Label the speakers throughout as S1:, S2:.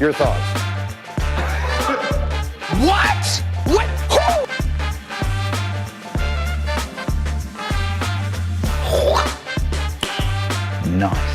S1: Your thoughts?
S2: What? What? Who?
S1: Nice.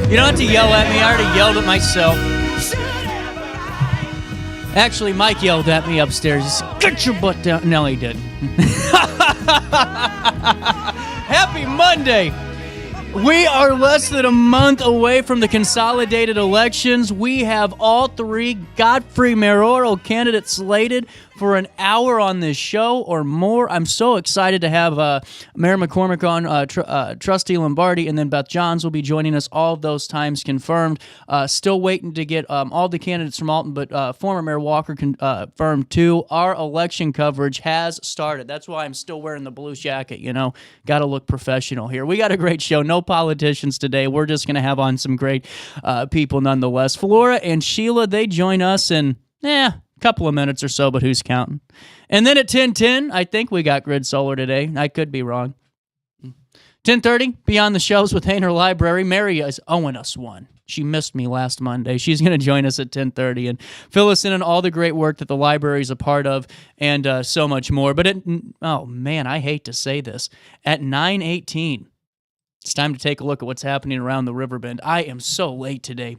S3: You don't have to yell at me. I already yelled at myself. Actually, Mike yelled at me upstairs. He said, "Get your butt down." No, he didn't. Happy Monday. We are less than a month away from the consolidated elections. We have all three Godfrey mayoral candidates slated for an hour on this show or more. I'm so excited to have Mayor McCormick on, Trustee Lombardi, and then Beth Johns will be joining us. All of those times confirmed. Still waiting to get all the candidates from Alton, but former Mayor Walker confirmed too. Our election coverage has started. That's why I'm still wearing the blue jacket, Got to look professional here. We got a great show. No politicians today. We're just going to have on some great people nonetheless. Flora and Sheila, they join us in, couple of minutes or so, but who's counting? And then at 10:10, I think we got Grid Solar today. I could be wrong. 10:30, Beyond the Shelves with Hayner Library. Mary is owing us one. She missed me last Monday. She's going to join us at 10:30 and fill us in on all the great work that the library is a part of and so much more. But I hate to say this. At 9:18, it's time to take a look at what's happening around the Riverbend. I am so late today.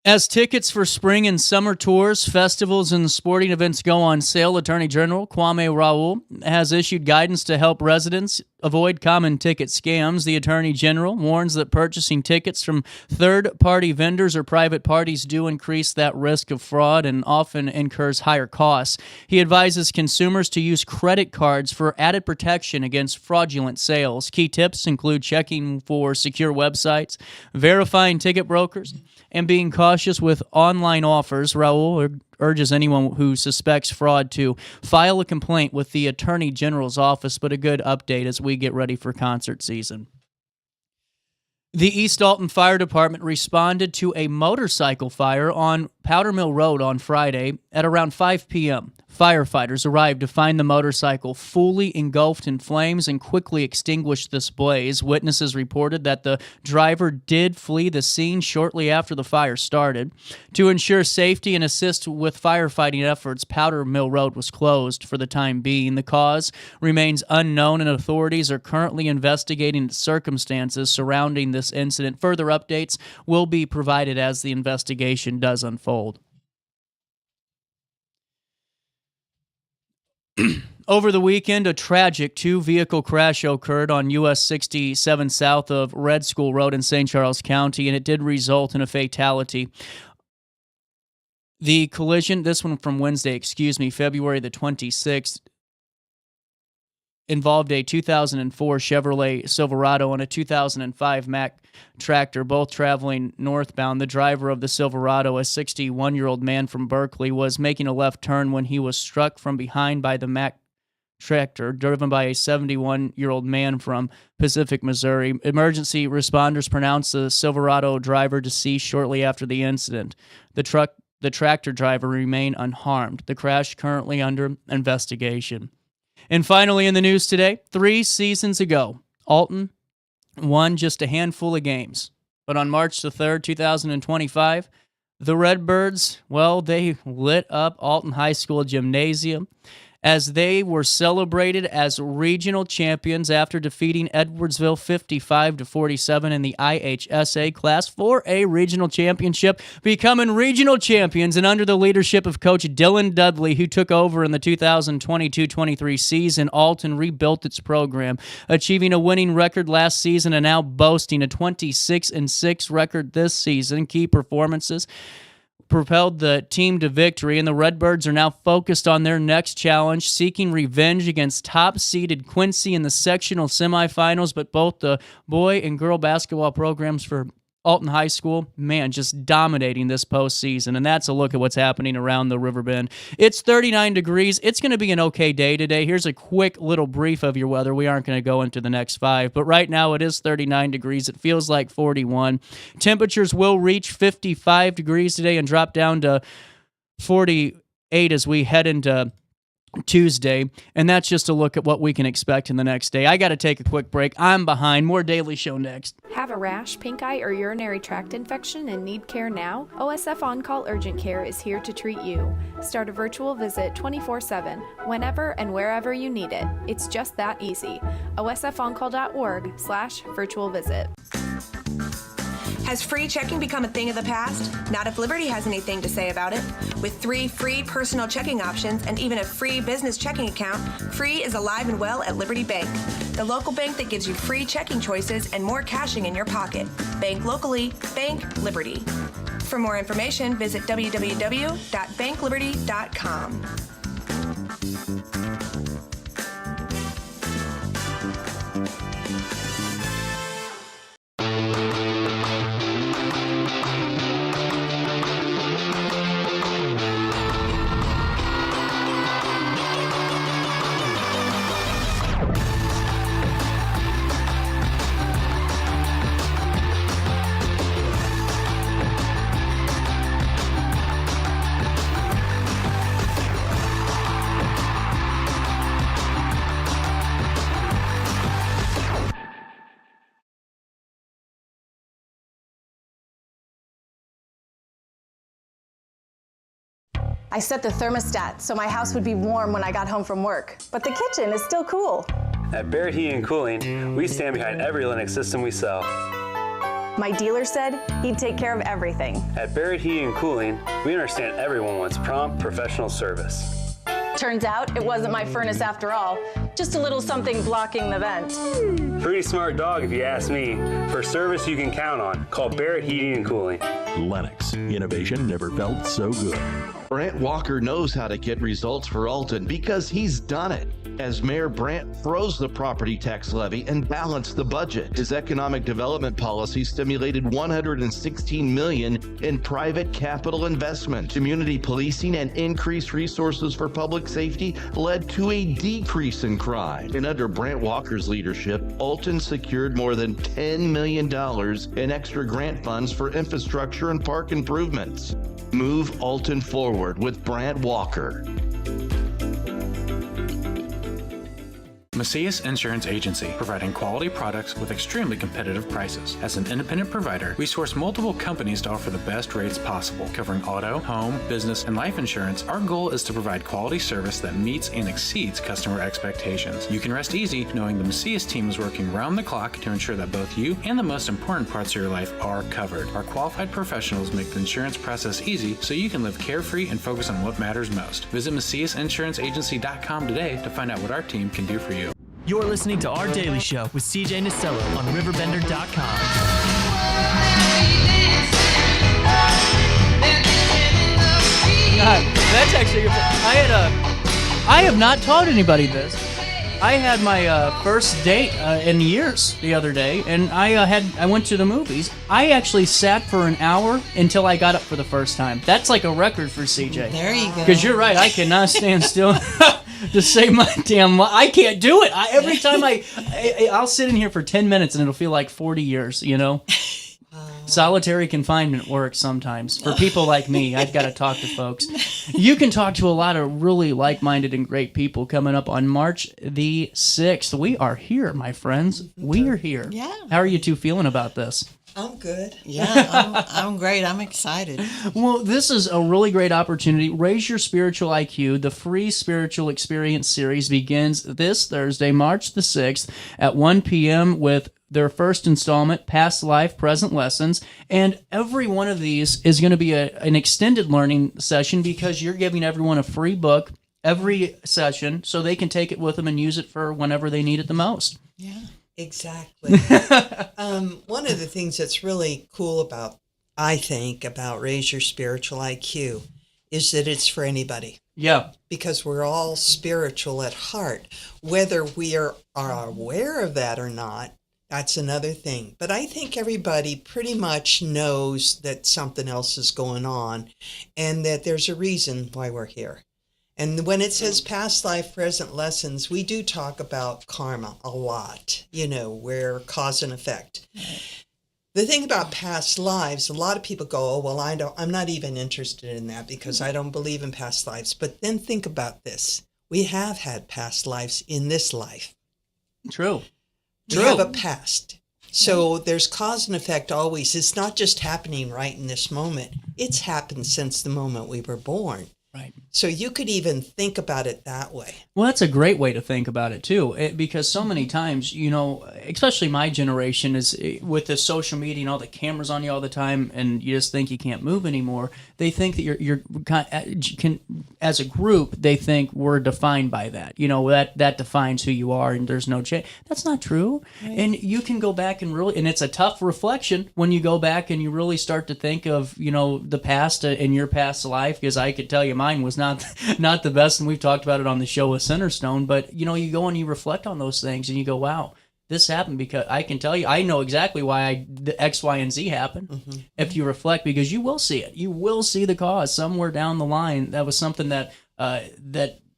S3: As tickets for spring and summer tours, festivals, and sporting events go on sale, Attorney General Kwame Raoul has issued guidance to help residents avoid common ticket scams. The Attorney General warns that purchasing tickets from third-party vendors or private parties do increase that risk of fraud and often incurs higher costs. He advises consumers to use credit cards for added protection against fraudulent sales. Key tips include checking for secure websites, verifying ticket brokers, and being cautious with online offers. Raoul urges anyone who suspects fraud to file a complaint with the Attorney General's office, but a good update as we get ready for concert season. The East Alton Fire Department responded to a motorcycle fire on Powder Mill Road on Friday at around 5 p.m. Firefighters arrived to find the motorcycle fully engulfed in flames and quickly extinguished this blaze. Witnesses reported that the driver did flee the scene shortly after the fire started. To ensure safety and assist with firefighting efforts, Powder Mill Road was closed for the time being. The cause remains unknown, and authorities are currently investigating the circumstances surrounding this incident. Further updates will be provided as the investigation does unfold. Over the weekend, a tragic two-vehicle crash occurred on US 67 south of Red School Road in St. Charles County, and it did result in a fatality. The collision, this one from Wednesday, February the 26th, involved a 2004 Chevrolet Silverado and a 2005 Mack tractor, both traveling northbound. The driver of the Silverado, a 61-year-old man from Berkeley, was making a left turn when he was struck from behind by the Mack tractor, driven by a 71-year-old man from Pacific, Missouri. Emergency responders pronounced the Silverado driver deceased shortly after the incident. The tractor driver remained unharmed. The crash currently under investigation. And finally in the news today, 3 seasons ago, Alton won just a handful of games. But on March the 3rd, 2025, the Redbirds, they lit up Alton High School gymnasium as they were celebrated as regional champions after defeating Edwardsville 55-47 in the IHSA Class 4A regional championship, becoming regional champions and under the leadership of Coach Dylan Dudley, who took over in the 2022-23 season. Alton rebuilt its program, achieving a winning record last season and now boasting a 26-6 record this season. Key performances propelled the team to victory, and the Redbirds are now focused on their next challenge, seeking revenge against top-seeded Quincy in the sectional semifinals. But both the boy and girl basketball programs for Alton High School, man, just dominating this postseason, and that's a look at what's happening around the Riverbend. It's 39 degrees. It's going to be an okay day today. Here's a quick little brief of your weather. We aren't going to go into the next 5, but right now it is 39 degrees. It feels like 41. Temperatures will reach 55 degrees today and drop down to 48 as we head into Tuesday, and that's just a look at what we can expect in the next day. I got to take a quick break. I'm behind. More Daily Show next.
S1: Have a rash, pink eye, or urinary tract infection and need care now? OSF On-Call Urgent Care is here to treat you. Start a virtual visit 24/7, whenever and wherever you need it. It's just that easy. osfoncall.org/virtual visit.
S4: Has free checking become a thing of the past? Not if Liberty has anything to say about it. With 3 free personal checking options and even a free business checking account, free is alive and well at Liberty Bank, the local bank that gives you free checking choices and more cashing in your pocket. Bank locally, bank Liberty. For more information, visit www.bankliberty.com.
S5: I set the thermostat so my house would be warm when I got home from work, but the kitchen is still cool.
S6: At Barrett Heating and Cooling, we stand behind every Linux system we sell.
S5: My dealer said he'd take care of everything.
S6: At Barrett Heating and Cooling, we understand everyone wants prompt, professional service.
S5: Turns out it wasn't my furnace after all, just a little something blocking the vent.
S6: Pretty smart dog if you ask me. For service you can count on, call Barrett Heating and Cooling.
S7: Lennox, innovation never felt so good.
S8: Brant Walker knows how to get results for Alton because he's done it. As Mayor Brant froze the property tax levy and balanced the budget, his economic development policy stimulated $116 million in private capital investment. Community policing and increased resources for public safety led to a decrease in crime. And under Brant Walker's leadership, Alton secured more than $10 million in extra grant funds for infrastructure and park improvements. Move Alton forward with Brant Walker.
S9: Macias Insurance Agency, providing quality products with extremely competitive prices. As an independent provider, we source multiple companies to offer the best rates possible, covering auto, home, business, and life insurance. Our goal is to provide quality service that meets and exceeds customer expectations. You can rest easy knowing the Macias team is working round the clock to ensure that both you and the most important parts of your life are covered. Our qualified professionals make the insurance process easy so you can live carefree and focus on what matters most. Visit MaciasInsuranceAgency.com today to find out what our team can do for you.
S10: You're listening to Our Daily Show with CJ Nasello on RiverBender.com.
S3: God, that's actually. I have not taught anybody this. I had my first date in years the other day, and I went to the movies. I actually sat for an hour until I got up for the first time. That's like a record for CJ.
S11: There you go.
S3: Because you're right, I cannot stand still to say my damn. I can't do it. Every time I'll sit in here for 10 minutes and it'll feel like 40 years. You know. Solitary confinement works sometimes. For people like me, I've got to talk to folks. You can talk to a lot of really like-minded and great people coming up on March the 6th. We are here, my friends. We are here.
S11: Yeah.
S3: How are you two feeling about this?
S11: I'm good.
S12: Yeah, I'm great. I'm excited.
S3: Well, this is a really great opportunity. Raise Your Spiritual IQ. The free spiritual experience series begins this Thursday, March the 6th at 1 p.m. with their first installment, Past Life, Present Lessons. And every one of these is going to be an extended learning session because you're giving everyone a free book every session so they can take it with them and use it for whenever they need it the most.
S11: Yeah. Exactly. One of the things that's really cool about Raise Your Spiritual IQ is that it's for anybody.
S3: Yeah.
S11: Because we're all spiritual at heart. Whether we are aware of that or not, that's another thing. But I think everybody pretty much knows that something else is going on and that there's a reason why we're here. And when it says past life, present lessons, we do talk about karma a lot, where cause and effect. Right. The thing about past lives, a lot of people go, oh, well, I'm not even interested in that because I don't believe in past lives. But then think about this. We have had past lives in this life.
S3: True.
S11: We have a past. So there's cause and effect always. It's not just happening right in this moment. It's happened since the moment we were born.
S3: Right.
S11: So you could even think about it that way.
S3: Well, that's a great way to think about it, too, because so many times, especially my generation is with the social media and all the cameras on you all the time, and you just think you can't move anymore. They think that as a group, they think we're defined by that. That defines who you are, and there's no change. That's not true. Right. And you can go back and it's a tough reflection when you go back and you really start to think of, the past in your past life, because I could tell you mine was not the best, and we've talked about it on the show with Centerstone, but you go and you reflect on those things and you go, wow, this happened because I can tell you, I know exactly why the X, Y, and Z happened. Mm-hmm. If you reflect, because you will see it. You will see the cause somewhere down the line. That was something that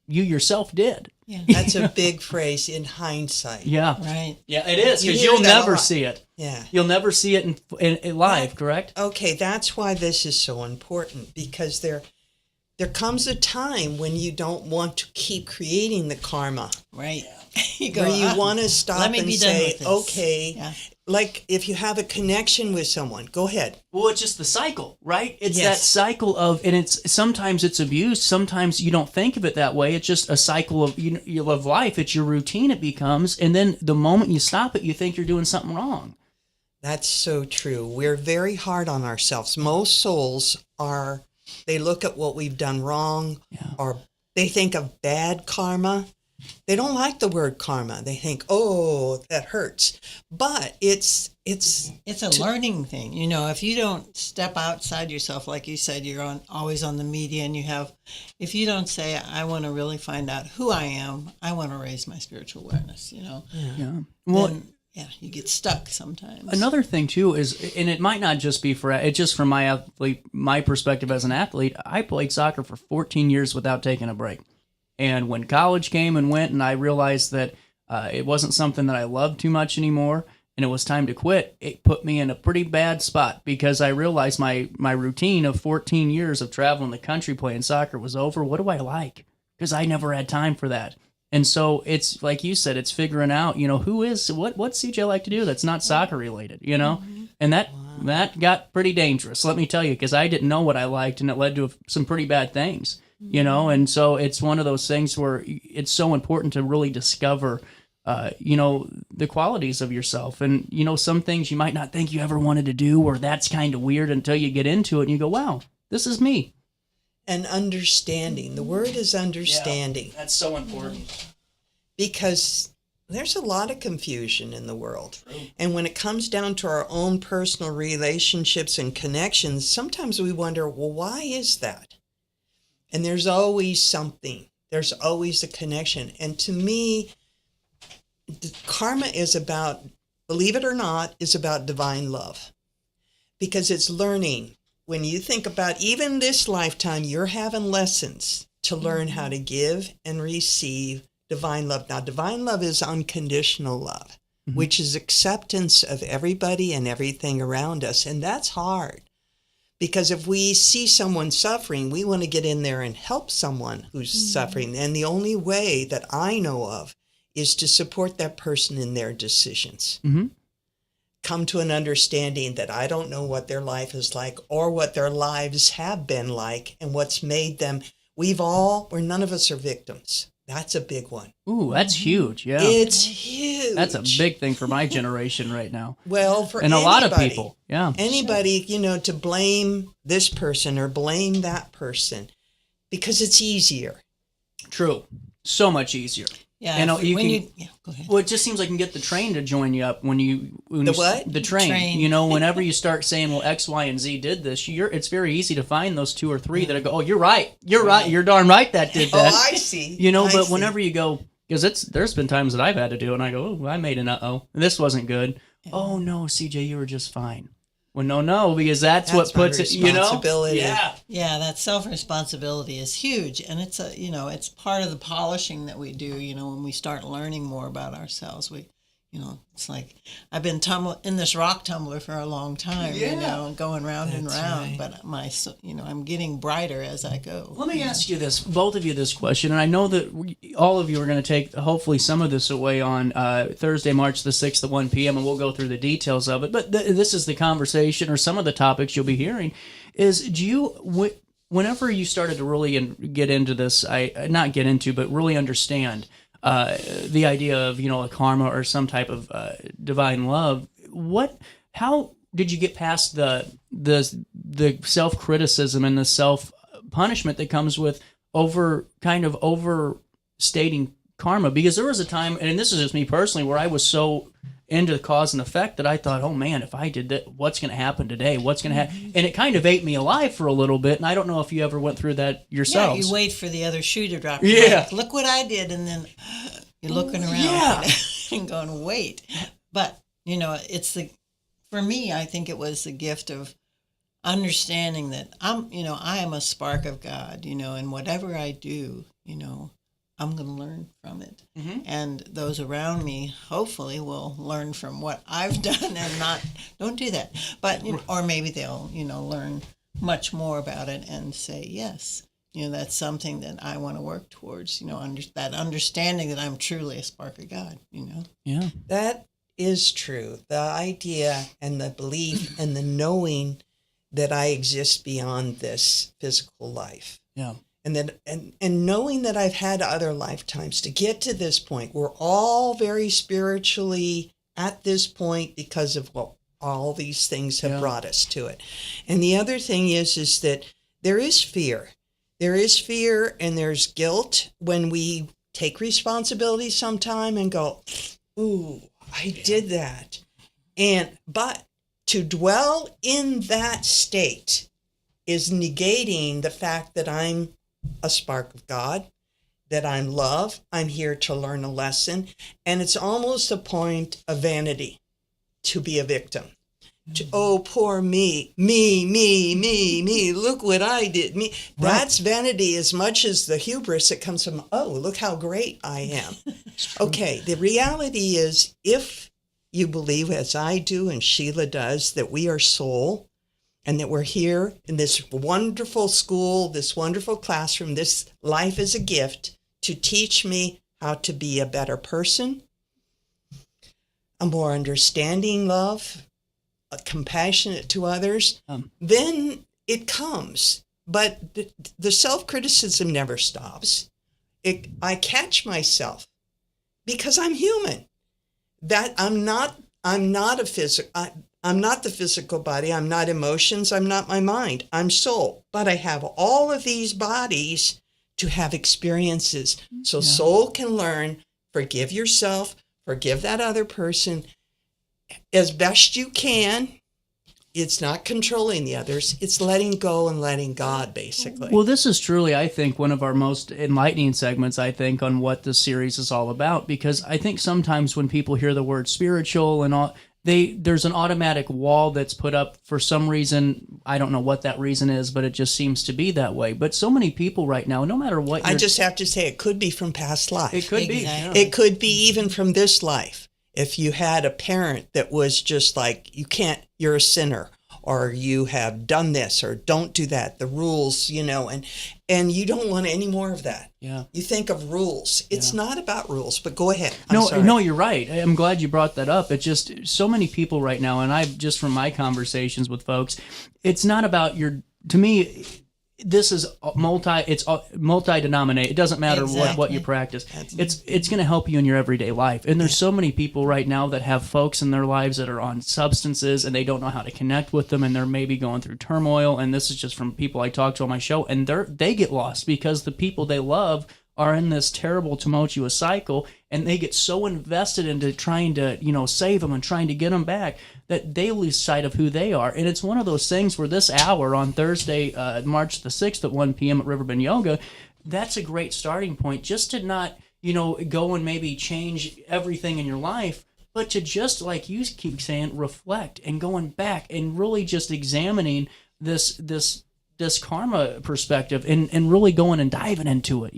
S3: you yourself did.
S11: Yeah. That's a big phrase in hindsight.
S3: Yeah.
S12: Right.
S3: Yeah, it is, because you'll never see it.
S11: Yeah.
S3: You'll never see it in live, correct?
S11: Okay, that's why this is so important, because there comes a time when you don't want to keep creating the karma.
S12: Right.
S11: Where you want to stop and say, okay, like if you have a connection with someone, go ahead.
S3: Well, it's just the cycle, right? It's that cycle of, and sometimes it's abuse. Sometimes you don't think of it that way. It's just a cycle of of life. It's your routine. It becomes, and then the moment you stop it, you think you're doing something wrong.
S11: That's so true. We're very hard on ourselves. Most souls are. They look at what we've done wrong, or they think of bad karma. They don't like the word karma. They think, oh, that hurts. But it's
S12: a learning thing. If you don't step outside yourself, like you said, you're always on the media, and if you don't say, I want to really find out who I am, I want to raise my spiritual awareness, Yeah.
S3: Well,
S12: you get stuck sometimes.
S3: Another thing too is, and it might not just be it's just from my perspective as an athlete. I played soccer for 14 years without taking a break, and when college came and went, and I realized that it wasn't something that I loved too much anymore, and it was time to quit, it put me in a pretty bad spot, because I realized my routine of 14 years of traveling the country playing soccer was over. What do I like? Because I never had time for that. And so it's like you said, it's figuring out, what's CJ like to do that's not soccer related, and that got pretty dangerous, let me tell you, because I didn't know what I liked, and it led to some pretty bad things, and so it's one of those things where it's so important to really discover, the qualities of yourself, and, some things you might not think you ever wanted to do, or that's kind of weird until you get into it and you go, wow, this is me.
S11: And understanding. The word is understanding.
S3: Yeah, that's so important.
S11: Because there's a lot of confusion in the world. True. And when it comes down to our own personal relationships and connections, sometimes we wonder, well, why is that? And there's always something. There's always a connection. And to me, karma is about, believe it or not, is about divine love. Because it's learning. When you think about even this lifetime, you're having lessons to learn how to give and receive divine love. Now, divine love is unconditional love, which is acceptance of everybody and everything around us. And that's hard, because if we see someone suffering, we want to get in there and help someone who's suffering. And the only way that I know of is to support that person in their decisions. come to an understanding that I don't know what their life is like or what their lives have been like and what's made them. None of us are victims. That's a big one.
S3: Ooh, that's huge. Yeah.
S11: It's huge.
S3: That's a big thing for my generation right now.
S11: Well, for
S3: and
S11: anybody,
S3: a lot of people. Yeah.
S11: Anybody, to blame this person or blame that person because it's easier.
S3: True. So much easier.
S12: Yeah.
S3: Go ahead.
S12: Well,
S3: it just seems like you can get the train to join you up when
S11: the what?
S3: The train. Whenever you start saying, well, X, Y, and Z did this, it's very easy to find those 2 or 3 that go, oh, you're right. You're right. You're darn right that did that.
S11: Oh, I see.
S3: But whenever you go, because there's been times that I've had to do it, and I go, oh, I made an uh-oh. This wasn't good. Yeah. Oh, no, CJ, you were just fine. Well, no, because that's what puts it,
S11: Yeah.
S12: Yeah, that self-responsibility is huge. And it's it's part of the polishing that we do, when we start learning more about ourselves. It's like I've been in this rock tumbler for a long time, and going round and round. Right. But I'm getting brighter as I go.
S3: Let me ask you this, both of you, this question, and I know that all of you are going to take hopefully some of this away on Thursday, March the 6th at 1 p.m., and we'll go through the details of it. But this is the conversation, or some of the topics you'll be hearing. Is whenever you started to really get into this, but really understand the idea of a karma or some type of divine love, how did you get past the self-criticism and the self-punishment that comes with overstating karma? Because there was a time, and this is just me personally, where I was so into the cause and effect that I thought, oh man, if I did that, what's going to happen today? What's going to happen? And it kind of ate me alive for a little bit. And I don't know if you ever went through that yourselves.
S12: Yeah, you wait for the other shoe to drop.
S3: Yeah.
S12: Like, look what I did. And then you're looking around and going, wait. But, for me, I think it was the gift of understanding that I am a spark of God, and whatever I do, I'm going to learn from it. Mm-hmm. And those around me, hopefully, will learn from what I've done and don't do that. But, or maybe they'll, learn much more about it and say, yes, that's something that I want to work towards, that understanding that I'm truly a spark of God,
S3: Yeah.
S11: That is true. The idea and the belief and the knowing that I exist beyond this physical life.
S3: Yeah.
S11: And knowing that I've had other lifetimes to get to this point. We're all very spiritually at this point because of what all these things have brought us to it. And the other thing is that there is fear. There is fear and there's guilt when we take responsibility sometime and go, ooh, I did that. But to dwell in that state is negating the fact that I'm a spark of God, that I'm love, I'm here to learn a lesson, and it's almost a point of vanity to be a victim. Oh, poor me, look what I did, me. Right. That's vanity as much as the hubris that comes from, oh, look how great I am. Okay, the reality is, if you believe, as I do and Sheila does, that we are soul, and that we're here in this wonderful school, this wonderful classroom, this life is a gift to teach me how to be a better person, a more understanding love, compassionate to others, then it comes. But the self-criticism never stops. I catch myself because I'm human. That I'm not a physical. I'm not the physical body. I'm not emotions. I'm not my mind. I'm soul. But I have all of these bodies to have experiences. So soul can learn, forgive yourself, forgive that other person as best you can. It's not controlling the others. It's letting go and letting God, basically.
S3: Well, this is truly, I think, one of our most enlightening segments, I think, on what this series is all about. Because I think sometimes when people hear the word spiritual and all, there's an automatic wall that's put up for some reason. I don't know what that reason is, but it just seems to be that way. But so many people right now, no matter what,
S11: I just have to say, it could be from past life.
S3: It could be. Yeah.
S11: It could be even from this life. If you had a parent that was just like, you're a sinner, or you have done this, or don't do that, the rules, and you don't want any more of that.
S3: Yeah.
S11: You think of rules. It's not about rules, but go ahead.
S3: No, you're right. I'm glad you brought that up. It's just so many people right now, and I've just from my conversations with folks, it's not about to me, this is multi-denominate. It doesn't matter what you practice. It's going to help you in your everyday life. And there's so many people right now that have folks in their lives that are on substances and they don't know how to connect with them, and they're maybe going through turmoil. And this is just from people I talk to on my show, and they get lost because the people they love are in this terrible tumultuous cycle, and they get so invested into trying to save them and trying to get them back that they lose sight of who they are. And it's one of those things where this hour on Thursday, March the 6th at 1 p.m. at Riverbend Yoga, that's a great starting point, just to not go and maybe change everything in your life, but to just, like you keep saying, reflect and going back and really just examining this karma perspective and really going and diving into it,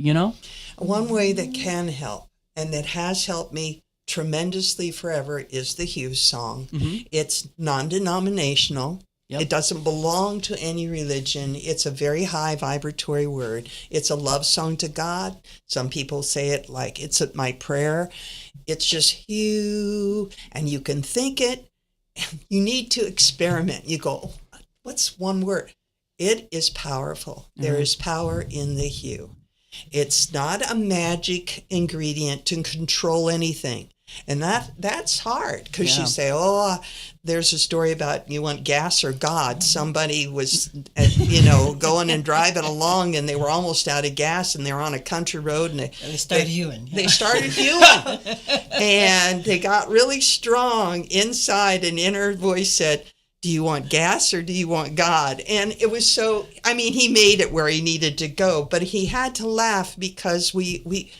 S11: One way that can help, and that has helped me tremendously forever, is the Hughes song. Mm-hmm. It's non-denominational. Yep. It doesn't belong to any religion. It's a very high vibratory word. It's a love song to God. Some people say it like it's my prayer. It's just Hugh, and you can think it. You need to experiment. You go, what's one word? It is powerful. Mm-hmm. There is power in the Hugh. It's not a magic ingredient to control anything. And that's hard, because you say, there's a story about you want gas or God. Somebody was, going and driving along, and they were almost out of gas, and they were on a country road, and
S12: they started hewing.
S11: They started hewing. And they got really strong inside. An inner voice said, do you want gas or do you want God? And it was he made it where he needed to go, but he had to laugh because we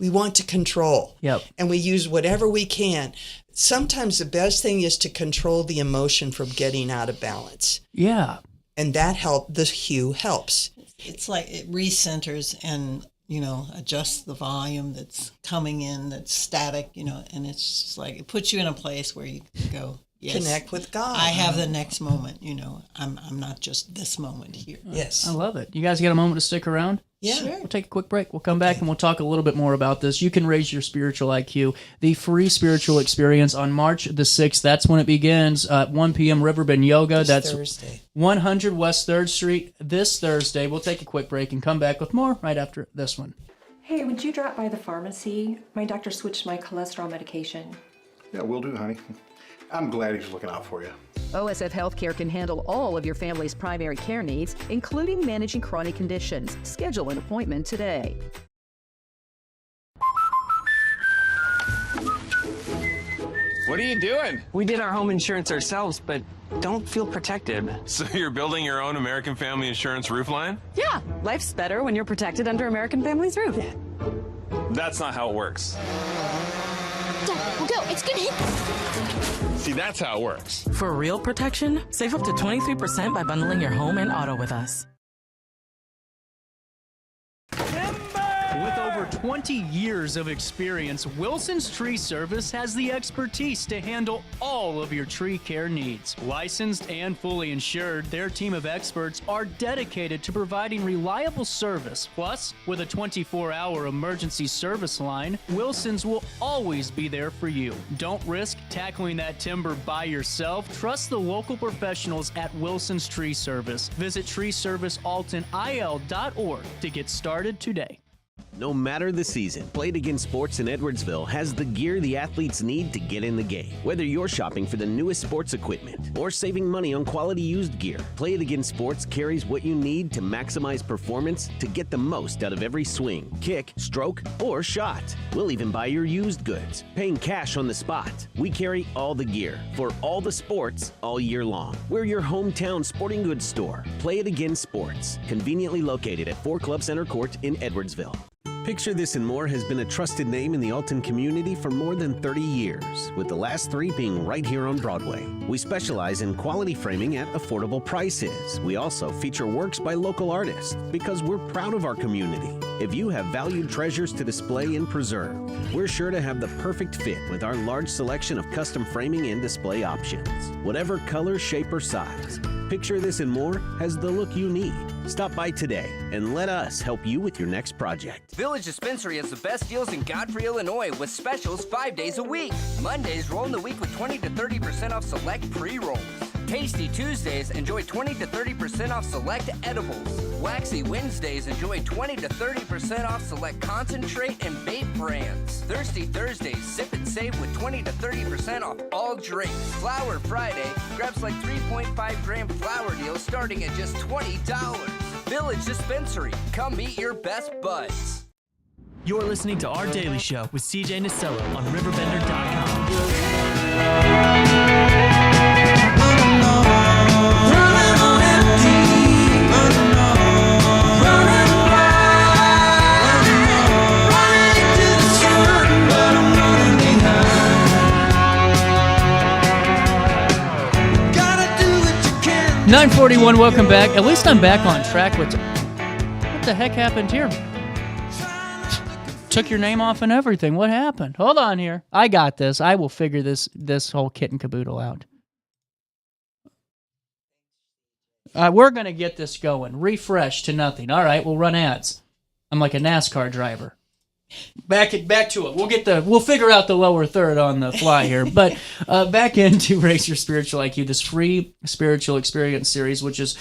S11: want to control.
S3: Yep.
S11: And we use whatever we can. Sometimes the best thing is to control the emotion from getting out of balance.
S3: Yeah.
S11: And the Hugh helps.
S12: It's like it recenters and, adjusts the volume that's coming in, that's static, and it's just like it puts you in a place where you can go, yes,
S11: connect with God.
S12: I have the next moment, I'm not just this moment here.
S11: Yes.
S3: I love it. You guys got a moment to stick around?
S11: Yeah.
S12: Sure.
S3: We'll take a quick break. We'll come back and we'll talk a little bit more about this. You can raise your spiritual IQ. The free spiritual experience on March the 6th. That's when it begins at 1 p.m. Riverbend Yoga. That's
S11: Thursday.
S3: 100 West 3rd Street this Thursday. We'll take a quick break and come back with more right after this one.
S13: Hey, would you drop by the pharmacy? My doctor switched my cholesterol medication.
S14: Yeah, will do, honey. I'm glad he's looking out for you.
S15: OSF Healthcare can handle all of your family's primary care needs, including managing chronic conditions. Schedule an appointment today.
S16: What are you doing?
S17: We did our home insurance ourselves, but don't feel protected.
S16: So you're building your own American Family Insurance roof line?
S18: Yeah, life's better when you're protected under American Family's roof.
S16: That's not how it works.
S19: Dad, we'll go. It's gonna hit.
S16: See, that's how it works.
S17: For real protection, save up to 23% by bundling your home and auto with us.
S3: With over 20 years of experience, Wilson's Tree Service has the expertise to handle all of your tree care needs. Licensed and fully insured, their team of experts are dedicated to providing reliable service. Plus, with a 24-hour emergency service line, Wilson's will always be there for you. Don't risk tackling that timber by yourself. Trust the local professionals at Wilson's Tree Service. Visit treeservicealtonil.org to get started today.
S20: No matter the season, Play It Again Sports in Edwardsville has the gear the athletes need to get in the game. Whether you're shopping for the newest sports equipment or saving money on quality used gear, Play It Again Sports carries what you need to maximize performance to get the most out of every swing, kick, stroke, or shot. We'll even buy your used goods, paying cash on the spot. We carry all the gear for all the sports all year long. We're your hometown sporting goods store. Play It Again Sports, conveniently located at 4 Club Center Court in Edwardsville. Picture This and More has been a trusted name in the Alton community for more than 30 years, with the last 3 being right here on Broadway. We specialize in quality framing at affordable prices. We also feature works by local artists because we're proud of our community. If you have valued treasures to display and preserve, we're sure to have the perfect fit with our large selection of custom framing and display options. Whatever color, shape, or size, Picture This and More has the look you need. Stop by today and let us help you with your next project.
S2: Village Dispensary has the best deals in Godfrey, Illinois with specials 5 days a week. Mondays roll in the week with 20 to 30% off select pre-rolls. Tasty Tuesdays, enjoy 20 to 30% off select edibles. Waxy Wednesdays, enjoy 20 to 30% off select concentrate and vape brands. Thirsty Thursdays, sip and save with 20 to 30% off all drinks. Flower Friday, grab select 3.5 gram flower deals starting at just $20. Village Dispensary, come meet your best buds.
S10: You're listening to Our Daily Show with CJ Nasello on RiverBender.com.
S21: Running on empty, running to the sun, but I'm running behind. Gotta do what you can.
S3: 9:41, welcome back. At least I'm back on track. What the heck happened here? Took your name off and everything. What happened? Hold on here. I got this. I will figure this whole kit and caboodle out. We're going to get this going. Refresh to nothing. All right, we'll run ads. I'm like a NASCAR driver. Back to it. We'll figure out the lower third on the fly here. But back into Raise Your Spiritual IQ, this free spiritual experience series, which is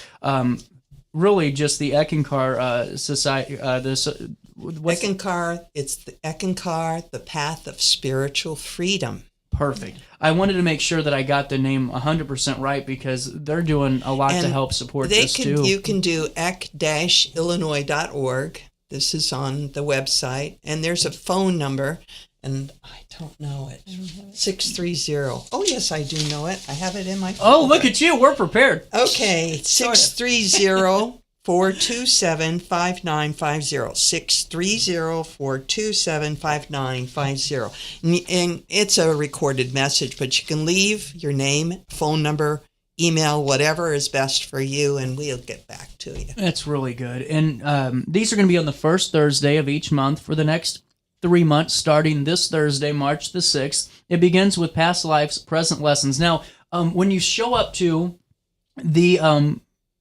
S3: really just the Eckankar Society.
S11: Eckankar, it's the Eckankar, the path of spiritual freedom.
S3: Perfect. I wanted to make sure that I got the name 100% right because they're doing a lot to help support this too.
S11: You can do ek-illinois.org. This is on the website. And there's a phone number, and I don't know it. 630. Oh, yes, I do know it. I have it in my phone.
S3: Oh, look at you. We're prepared.
S11: Okay, 630. 427-5950, 630-427-5950. And it's a recorded message, but you can leave your name, phone number, email, whatever is best for you, and we'll get back to you.
S3: That's really good. And these are going to be on the first Thursday of each month for the next 3 months, starting this Thursday, March the 6th. It begins with Past Lives, Present Lessons. Now, when you show up to the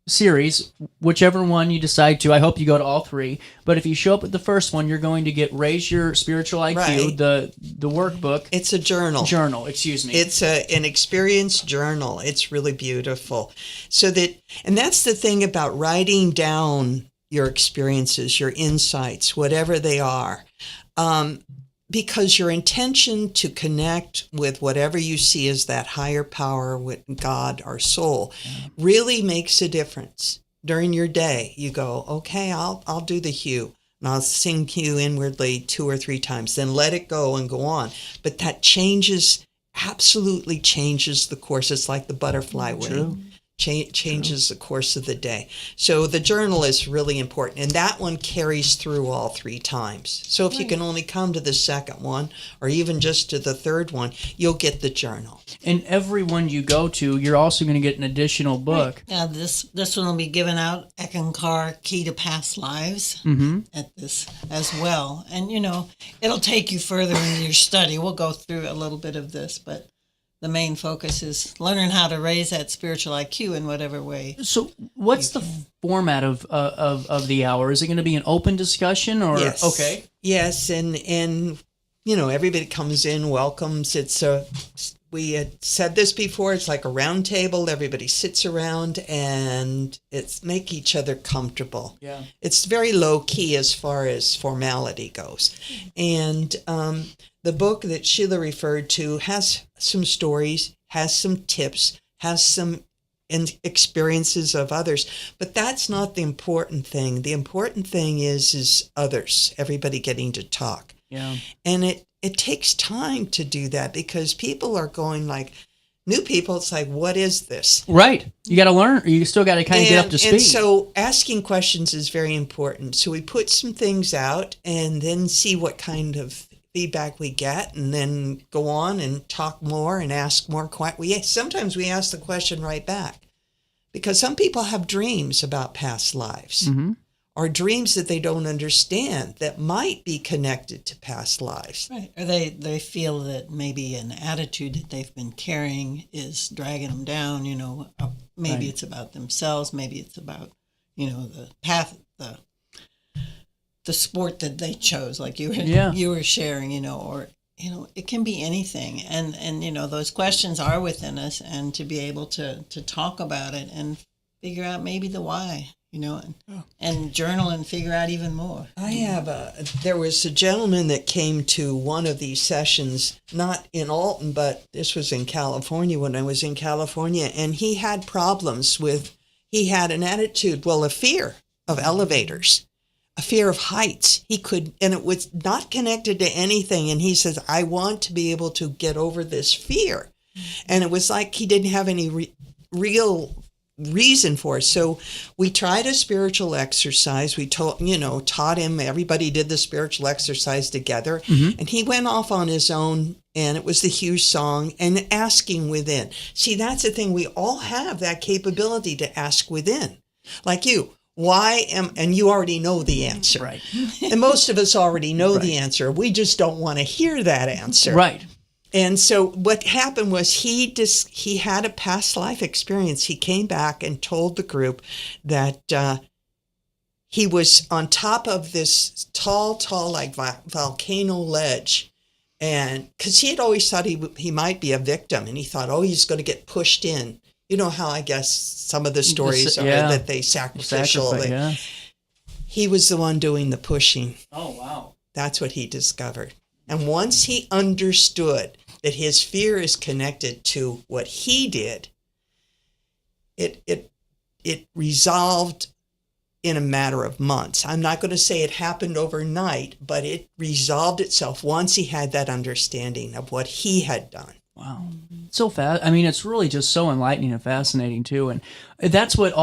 S3: series, whichever one you decide to, I hope you go to all three, but if you show up at the first one, you're going to get Raise Your Spiritual IQ,
S11: right.
S3: the workbook.
S11: It's a journal.
S3: Excuse me.
S11: It's an experience journal. It's really beautiful. And that's the thing about writing down your experiences, your insights, whatever they are. Because your intention to connect with whatever you see as that higher power with God or soul really makes a difference. During your day, you go, okay, I'll do the hue, and I'll sing hue inwardly 2 or 3 times, then let it go and go on. But that absolutely changes the course. It's like the butterfly wing. Changes the course of the day. So the journal is really important, and that one carries through all 3 times. So if you can only come to the second one, or even just to the third one, you'll get the journal.
S3: And every one you go to, you're also going to get an additional book.
S12: Yeah, this one will be given out, Eckankar Key to Past Lives, at this as well. And, it'll take you further in your study. We'll go through a little bit of this, but the main focus is learning how to raise that spiritual IQ in whatever way.
S3: So what's the format of the hour? Is it going to be an open discussion or?
S11: Yes.
S3: Okay.
S11: Yes. And everybody comes in, welcomes. We had said this before, it's like a round table. Everybody sits around and make each other comfortable.
S3: Yeah.
S11: It's very low key as far as formality goes. And the book that Sheila referred to has some stories, has some tips, has some experiences of others, but that's not the important thing. The important thing is others, everybody getting to talk.
S3: Yeah.
S11: And it takes time to do that because people are going like, new people, it's like, what is this?
S3: Right. You got to learn. You still got to kind of get up to speed.
S11: And so asking questions is very important. So we put some things out and then see what kind of feedback we get, and then go on and talk more and ask more questions. Sometimes we ask the question right back because some people have dreams about past lives, or dreams that they don't understand that might be connected to past lives.
S12: Right. Or they feel that maybe an attitude that they've been carrying is dragging them down, maybe
S3: Right.
S12: it's about themselves, maybe it's about, the path, the sport that they chose, like you were sharing, or it can be anything. And those questions are within us, and to be able to talk about it and figure out maybe the why, and journal and figure out even more.
S11: There was a gentleman that came to one of these sessions, not in Alton, but this was in California when I was in California, and he had problems he had an attitude, a fear of elevators, a fear of heights. And it was not connected to anything. And he says, I want to be able to get over this fear. And it was like he didn't have any real reason for it. So we tried a spiritual exercise. We taught him, everybody did the spiritual exercise together.
S3: Mm-hmm.
S11: And he went off on his own, and it was the Hughes song and asking within. See, that's the thing. We all have that capability to ask within. Like you. And you already know the answer.
S3: Right.
S11: And most of us already know
S3: Right.
S11: the answer. We just don't want to hear that answer.
S3: Right.
S11: And so what happened was he had a past life experience. He came back and told the group that he was on top of this tall, like volcano ledge. And because he had always thought he might be a victim, and he thought, he's going to get pushed in. You know how I guess some of the stories are that they sacrificial. He was the one doing the pushing.
S3: Oh, wow.
S11: That's what he discovered. And once he understood that his fear is connected to what he did, it resolved in a matter of months. I'm not going to say it happened overnight, but it resolved itself once he had that understanding of what he had done.
S3: Wow. So fast. I mean, it's really just so enlightening and fascinating too. And that's what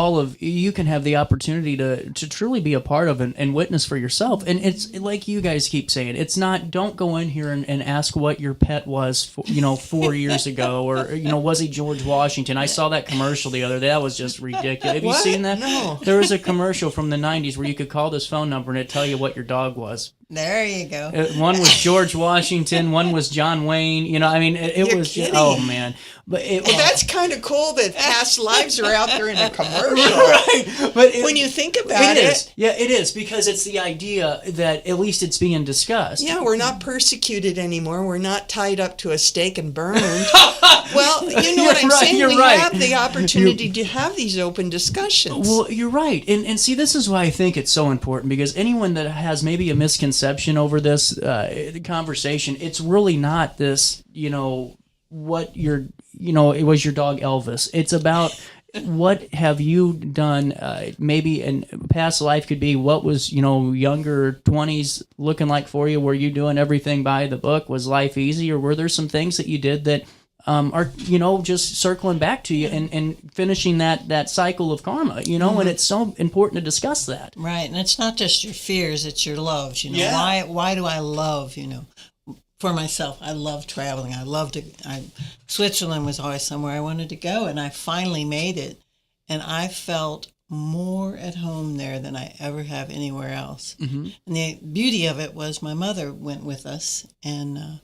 S3: you can have the opportunity to truly be a part of and witness for yourself. And it's like you guys keep saying, it's not, don't go in here and ask what your pet was, 4 years ago, or, was he George Washington? I saw that commercial the other day. That was just ridiculous. Have you seen that?
S11: No.
S3: There was a commercial from the 90s where you could call this phone number and it'd tell you what your dog was.
S12: There you go.
S3: One was George Washington, one was John Wayne. It was
S11: kidding.
S3: Oh man! But
S11: that's kind of cool that past lives are out there in a commercial.
S3: Right. But
S11: when you think about it,
S3: yeah, it is, because it's the idea that at least it's being discussed.
S11: Yeah, we're not persecuted anymore. We're not tied up to a stake and burned. Well, you know what I'm saying? We have the opportunity to have these open discussions.
S3: Well, you're right. And see, this is why I think it's so important, because anyone that has maybe a misconception over this conversation, it's really not this, what your, it was your dog Elvis. It's about what have you done, maybe in past life could be what was, younger 20s looking like for you? Were you doing everything by the book? Was life easy? Or were there some things that you did that are, just circling back to you and finishing that cycle of karma, and it's so important to discuss that.
S12: Right. And it's not just your fears, it's your loves,
S3: Yeah.
S12: Why do I love, for myself, I love traveling. Switzerland was always somewhere I wanted to go, and I finally made it. And I felt more at home there than I ever have anywhere else.
S3: Mm-hmm.
S12: And the beauty of it was my mother went with us, and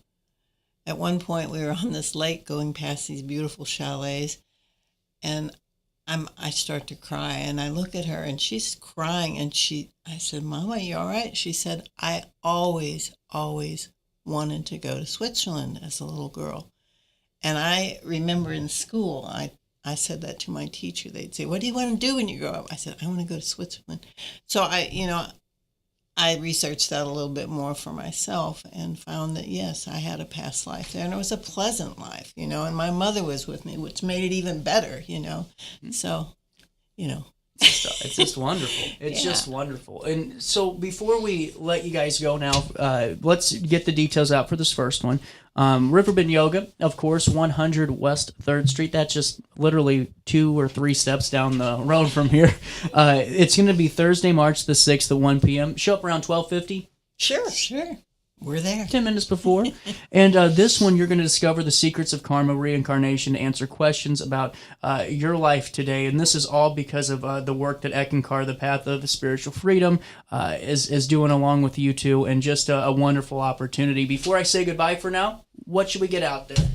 S12: at one point we were on this lake going past these beautiful chalets, and I start to cry, and I look at her, and she's crying, and I said, Mama, you all right? She said, I always wanted to go to Switzerland as a little girl. And I remember in school, I said that to my teacher. They'd say, what do you want to do when you grow up? I said, I want to go to Switzerland. So I researched that a little bit more for myself and found that, yes, I had a past life there. And it was a pleasant life, and my mother was with me, which made it even better, So,
S3: It's just wonderful. It's just wonderful. And so before we let you guys go now, let's get the details out for this first one. Riverbend Yoga, of course, 100 West 3rd Street. That's just literally 2 or 3 steps down the road from here. It's going to be Thursday, March the 6th at 1 p.m. Show up around 12:50.
S11: Sure.
S12: We're there.
S3: 10 minutes before. And this one, you're going to discover the secrets of karma, reincarnation, answer questions about your life today. And this is all because of the work that Eckankar, the Path of Spiritual Freedom, is doing along with you two, and just a wonderful opportunity. Before I say goodbye for now, what should we get out there?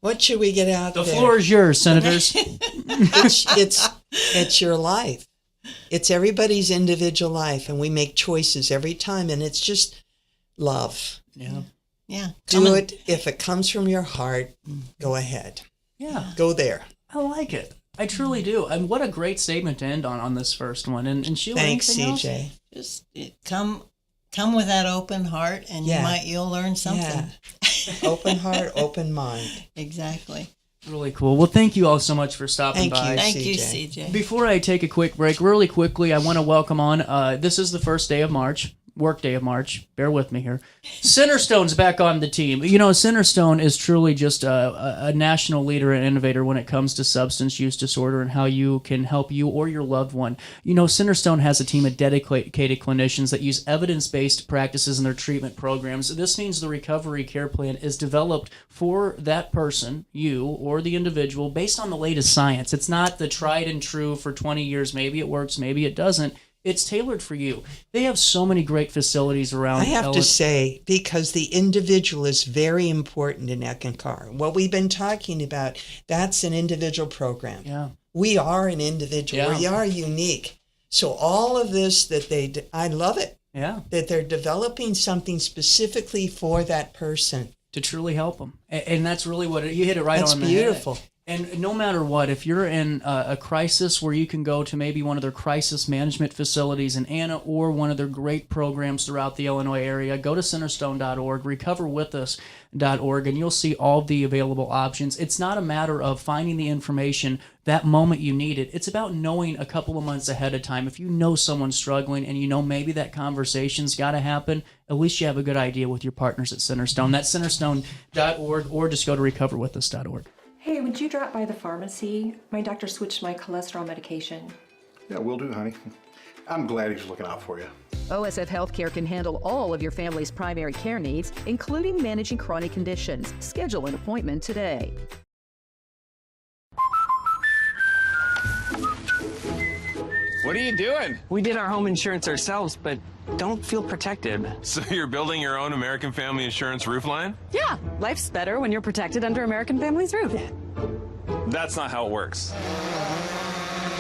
S11: What should we get out there?
S3: The floor is yours, Senators.
S11: It's your life. It's everybody's individual life, and we make choices every time, and it's just love.
S3: Yeah.
S12: Yeah.
S11: Do it. If it comes from your heart, go ahead.
S3: Yeah.
S11: Go there.
S3: I like it. I truly do. And what a great statement to end on this first one. And Sheila,
S11: thanks,
S3: anything
S11: CJ.
S3: else?
S12: Just come with that open heart, and you'll learn something.
S11: Yeah. Open heart, open mind.
S12: Exactly.
S3: Really cool. Well, thank you all so much for stopping by.
S12: Thank you, CJ.
S3: Before I take a quick break, really quickly, I want to welcome on, this is the first day of March, work day of March. Bear with me here. Centerstone's back on the team. You know, Centerstone is truly just a national leader and innovator when it comes to substance use disorder and how you can help you or your loved one. You know, Centerstone has a team of dedicated clinicians that use evidence-based practices in their treatment programs. This means the recovery care plan is developed for that person, you, or the individual, based on the latest science. It's not the tried and true for 20 years. Maybe it works, maybe it doesn't. It's tailored for you. They have so many great facilities around.
S11: I have to say, because the individual is very important in Eckankar. What we've been talking about, that's an individual program.
S3: Yeah.
S11: We are an individual.
S3: Yeah.
S11: We are unique. So all of this that I love it.
S3: Yeah.
S11: That they're developing something specifically for that person.
S3: To truly help them. And that's really what you hit it right
S11: That's
S3: on the
S11: beautiful.
S3: head. And no matter what, if you're in a crisis where you can go to maybe one of their crisis management facilities in Anna or one of their great programs throughout the Illinois area, go to centerstone.org, recoverwithus.org, and you'll see all the available options. It's not a matter of finding the information that moment you need it. It's about knowing a couple of months ahead of time. If you know someone's struggling and you know maybe that conversation's got to happen, at least you have a good idea with your partners at Centerstone. That's centerstone.org, or just go to recoverwithus.org.
S13: Hey, would you drop by the pharmacy? My doctor switched my cholesterol medication.
S14: Yeah, will do, honey. I'm glad he's looking out for you.
S15: OSF Healthcare can handle all of your family's primary care needs, including managing chronic conditions. Schedule an appointment today.
S16: What are you doing?
S1: We did our home insurance ourselves, but don't feel protected.
S16: So you're building your own American Family Insurance roof line?
S18: Yeah, life's better when you're protected under American Family's roof.
S16: That's not how it works.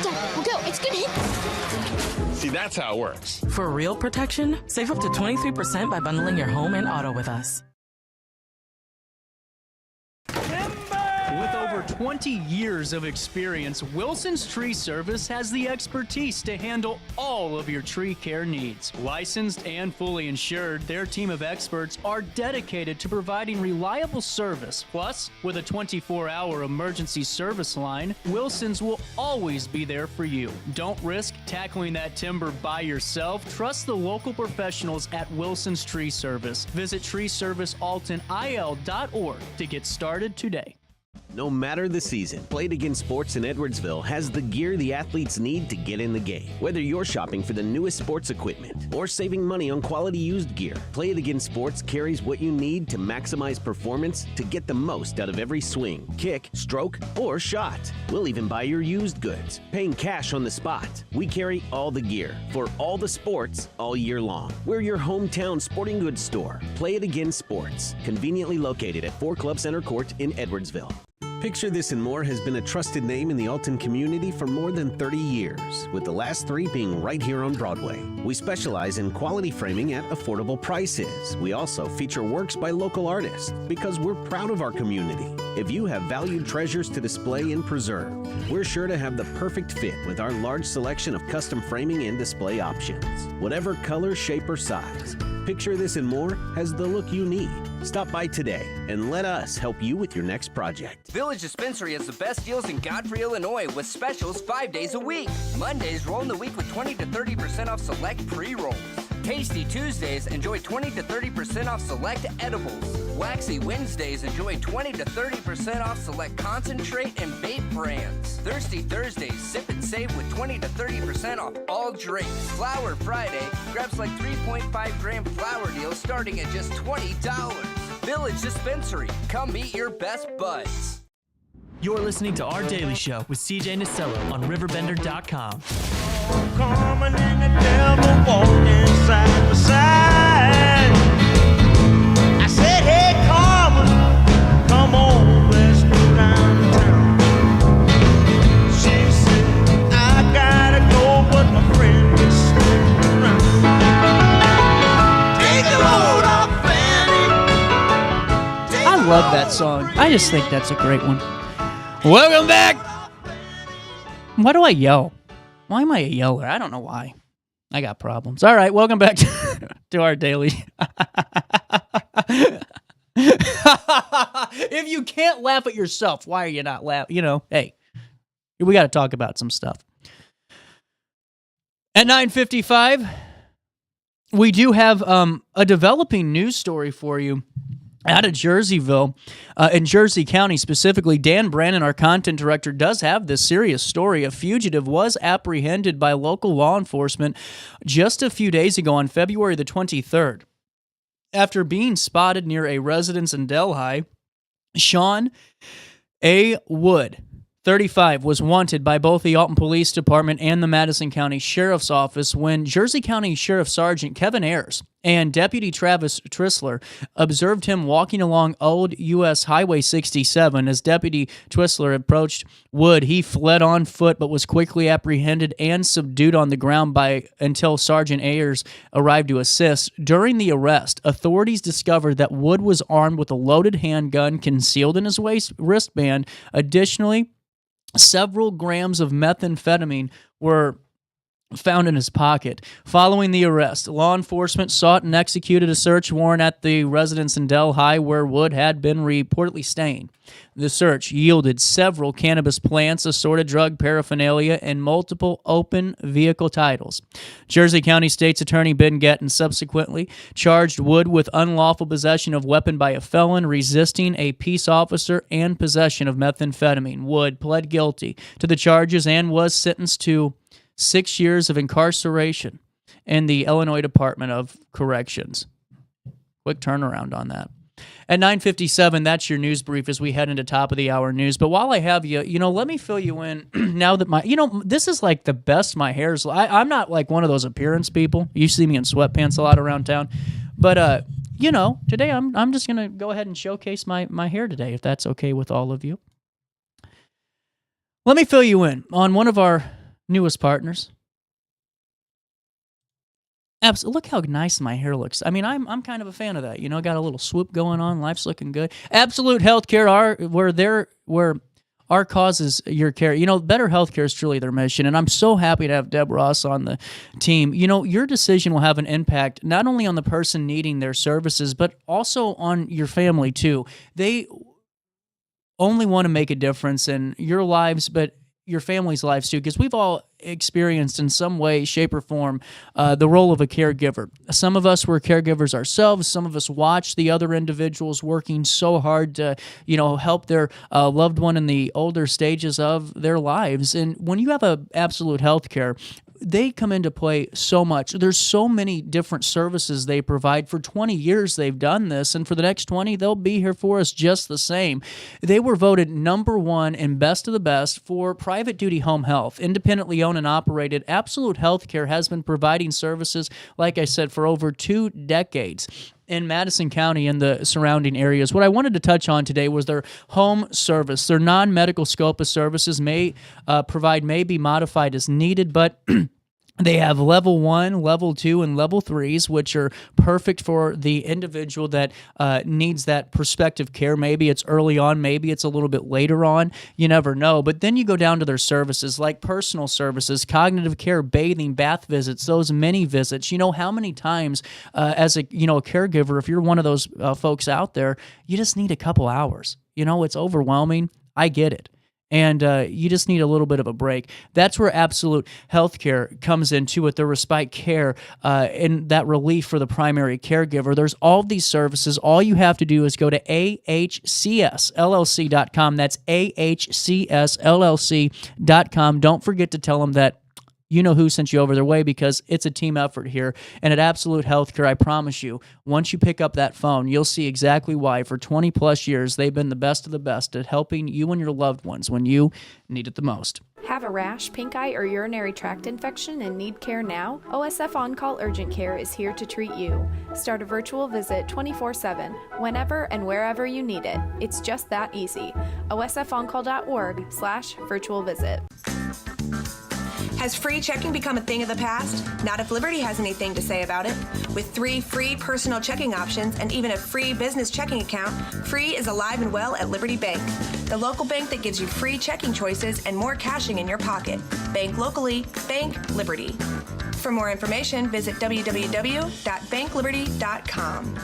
S19: Dad, we'll go. It's gonna hit.
S16: See, that's how it works.
S17: For real protection, save up to 23% by bundling your home and auto with us.
S3: With over 20 years of experience, Wilson's Tree Service has the expertise to handle all of your tree care needs. Licensed and fully insured, their team of experts are dedicated to providing reliable service. Plus, with a 24-hour emergency service line, Wilson's will always be there for you. Don't risk tackling that timber by yourself. Trust the local professionals at Wilson's Tree Service. Visit treeservicealtonil.org to get started today.
S20: No matter the season, Play It Again Sports in Edwardsville has the gear the athletes need to get in the game. Whether you're shopping for the newest sports equipment or saving money on quality used gear, Play It Again Sports carries what you need to maximize performance to get the most out of every swing, kick, stroke, or shot. We'll even buy your used goods, paying cash on the spot. We carry all the gear for all the sports all year long. We're your hometown sporting goods store. Play It Again Sports, conveniently located at 4 Club Center Court in Edwardsville. Picture This and More has been a trusted name in the Alton community for more than 30 years, with the last 3 being right here on Broadway. We specialize in quality framing at affordable prices. We also feature works by local artists because we're proud of our community. If you have valued treasures to display and preserve, we're sure to have the perfect fit with our large selection of custom framing and display options. Whatever color, shape, or size, Picture This and More has the look you need. Stop by today and let us help you with your next project.
S2: Village Dispensary has the best deals in Godfrey, Illinois with specials 5 days a week. Mondays roll in the week with 20 to 30% off select pre-rolls. Tasty Tuesdays, enjoy 20 to 30% off select edibles. Waxy Wednesdays, enjoy 20 to 30% off select concentrate and vape brands. Thirsty Thursdays, sip and save with 20 to 30% off all drinks. Flower Friday, grab like 3.5 gram flower deals starting at just $20. Village Dispensary, come meet your best buds.
S10: You're listening to Our Daily Show with CJ Nasello on RiverBender.com.
S21: Carmen and the devil walking side by side. I said, hey, Carmen, come on, let's go downtown. She said, I gotta go, but my friend is sticking around. Take the load off, Fanny.
S3: I love that song. I just think that's a great one. Welcome back. Why do I yell? Why am I a yeller? I don't know why. I got problems. All right, welcome back to our daily. If you can't laugh at yourself, why are you not laughing? You know, hey, we got to talk about some stuff. At 9:55, we do have a developing news story for you. Out of Jerseyville, in Jersey County specifically, Dan Brannon, our content director, does have this serious story. A fugitive was apprehended by local law enforcement just a few days ago on February the 23rd. After being spotted near a residence in Delhi, Sean A. Wood, 35, was wanted by both the Alton Police Department and the Madison County Sheriff's Office when Jersey County Sheriff Sergeant Kevin Ayers and Deputy Travis Trissler observed him walking along Old U.S. Highway 67. As Deputy Trissler approached Wood, he fled on foot but was quickly apprehended and subdued on the ground until Sergeant Ayers arrived to assist. During the arrest, authorities discovered that Wood was armed with a loaded handgun concealed in his wristband. Additionally, several grams of methamphetamine were found in his pocket. Following the arrest, law enforcement sought and executed a search warrant at the residence in Delhi where Wood had been reportedly staying. The search yielded several cannabis plants, assorted drug paraphernalia, and multiple open vehicle titles. Jersey County State's Attorney Ben Gettin subsequently charged Wood with unlawful possession of weapon by a felon, resisting a peace officer, and possession of methamphetamine. Wood pled guilty to the charges and was sentenced to 6 years of incarceration in the Illinois Department of Corrections. Quick turnaround on that. At 9:57, that's your news brief as we head into top of the hour news. But while I have you, let me fill you in now that this is like the best my hair's. I'm not like one of those appearance people. You see me in sweatpants a lot around town. But, today I'm just going to go ahead and showcase my hair today, if that's okay with all of you. Let me fill you in on one of our newest partners. Look how nice my hair looks. I mean, I'm kind of a fan of that. Got a little swoop going on. Life's looking good. Absolute Healthcare, where our cause is your care. Better healthcare is truly their mission, and I'm so happy to have Deb Ross on the team. Your decision will have an impact not only on the person needing their services, but also on your family too. They only want to make a difference in your lives, but your family's lives too, because we've all experienced in some way, shape, or form the role of a caregiver. Some of us were caregivers ourselves. Some of us watched the other individuals working so hard to, help their loved one in the older stages of their lives. And when you have a absolute health care, they come into play so much. There's so many different services they provide. For 20 years they've done this, and for the next 20, they'll be here for us just the same. They were voted number one and best of the best for private duty home health. Independently owned and operated, Absolute Healthcare has been providing services, like I said, for over 2 decades. In Madison County and the surrounding areas. What I wanted to touch on today was their home service. Their non-medical scope of services may be modified as needed, but they have level 1, level 2, and level 3s, which are perfect for the individual that needs that prospective care. Maybe it's early on, maybe it's a little bit later on. You never know. But then you go down to their services like personal services, cognitive care, bathing, bath visits, those mini visits. How many times as a caregiver, if you're one of those folks out there, you just need a couple hours. It's overwhelming. I get it. and you just need a little bit of a break. That's where Absolute Healthcare comes into with the respite care and that relief for the primary caregiver. There's all these services. All you have to do is go to ahcsllc.com. That's ahcsllc.com. Don't forget to tell them that you know who sent you over their way, because it's a team effort here. And at Absolute Healthcare, I promise you, once you pick up that phone, you'll see exactly why. For 20 plus years, they've been the best of the best at helping you and your loved ones when you need it the most.
S4: Have a rash, pink eye, or urinary tract infection and need care now? OSF On-Call Urgent Care is here to treat you. Start a virtual visit 24/7, whenever and wherever you need it. It's just that easy. osfoncall.org/virtual visit.
S22: Has free checking become a thing of the past? Not if Liberty has anything to say about it. With 3 free personal checking options and even a free business checking account, free is alive and well at Liberty Bank, the local bank that gives you free checking choices and more cashing in your pocket. Bank locally, bank Liberty. For more information, visit www.bankliberty.com.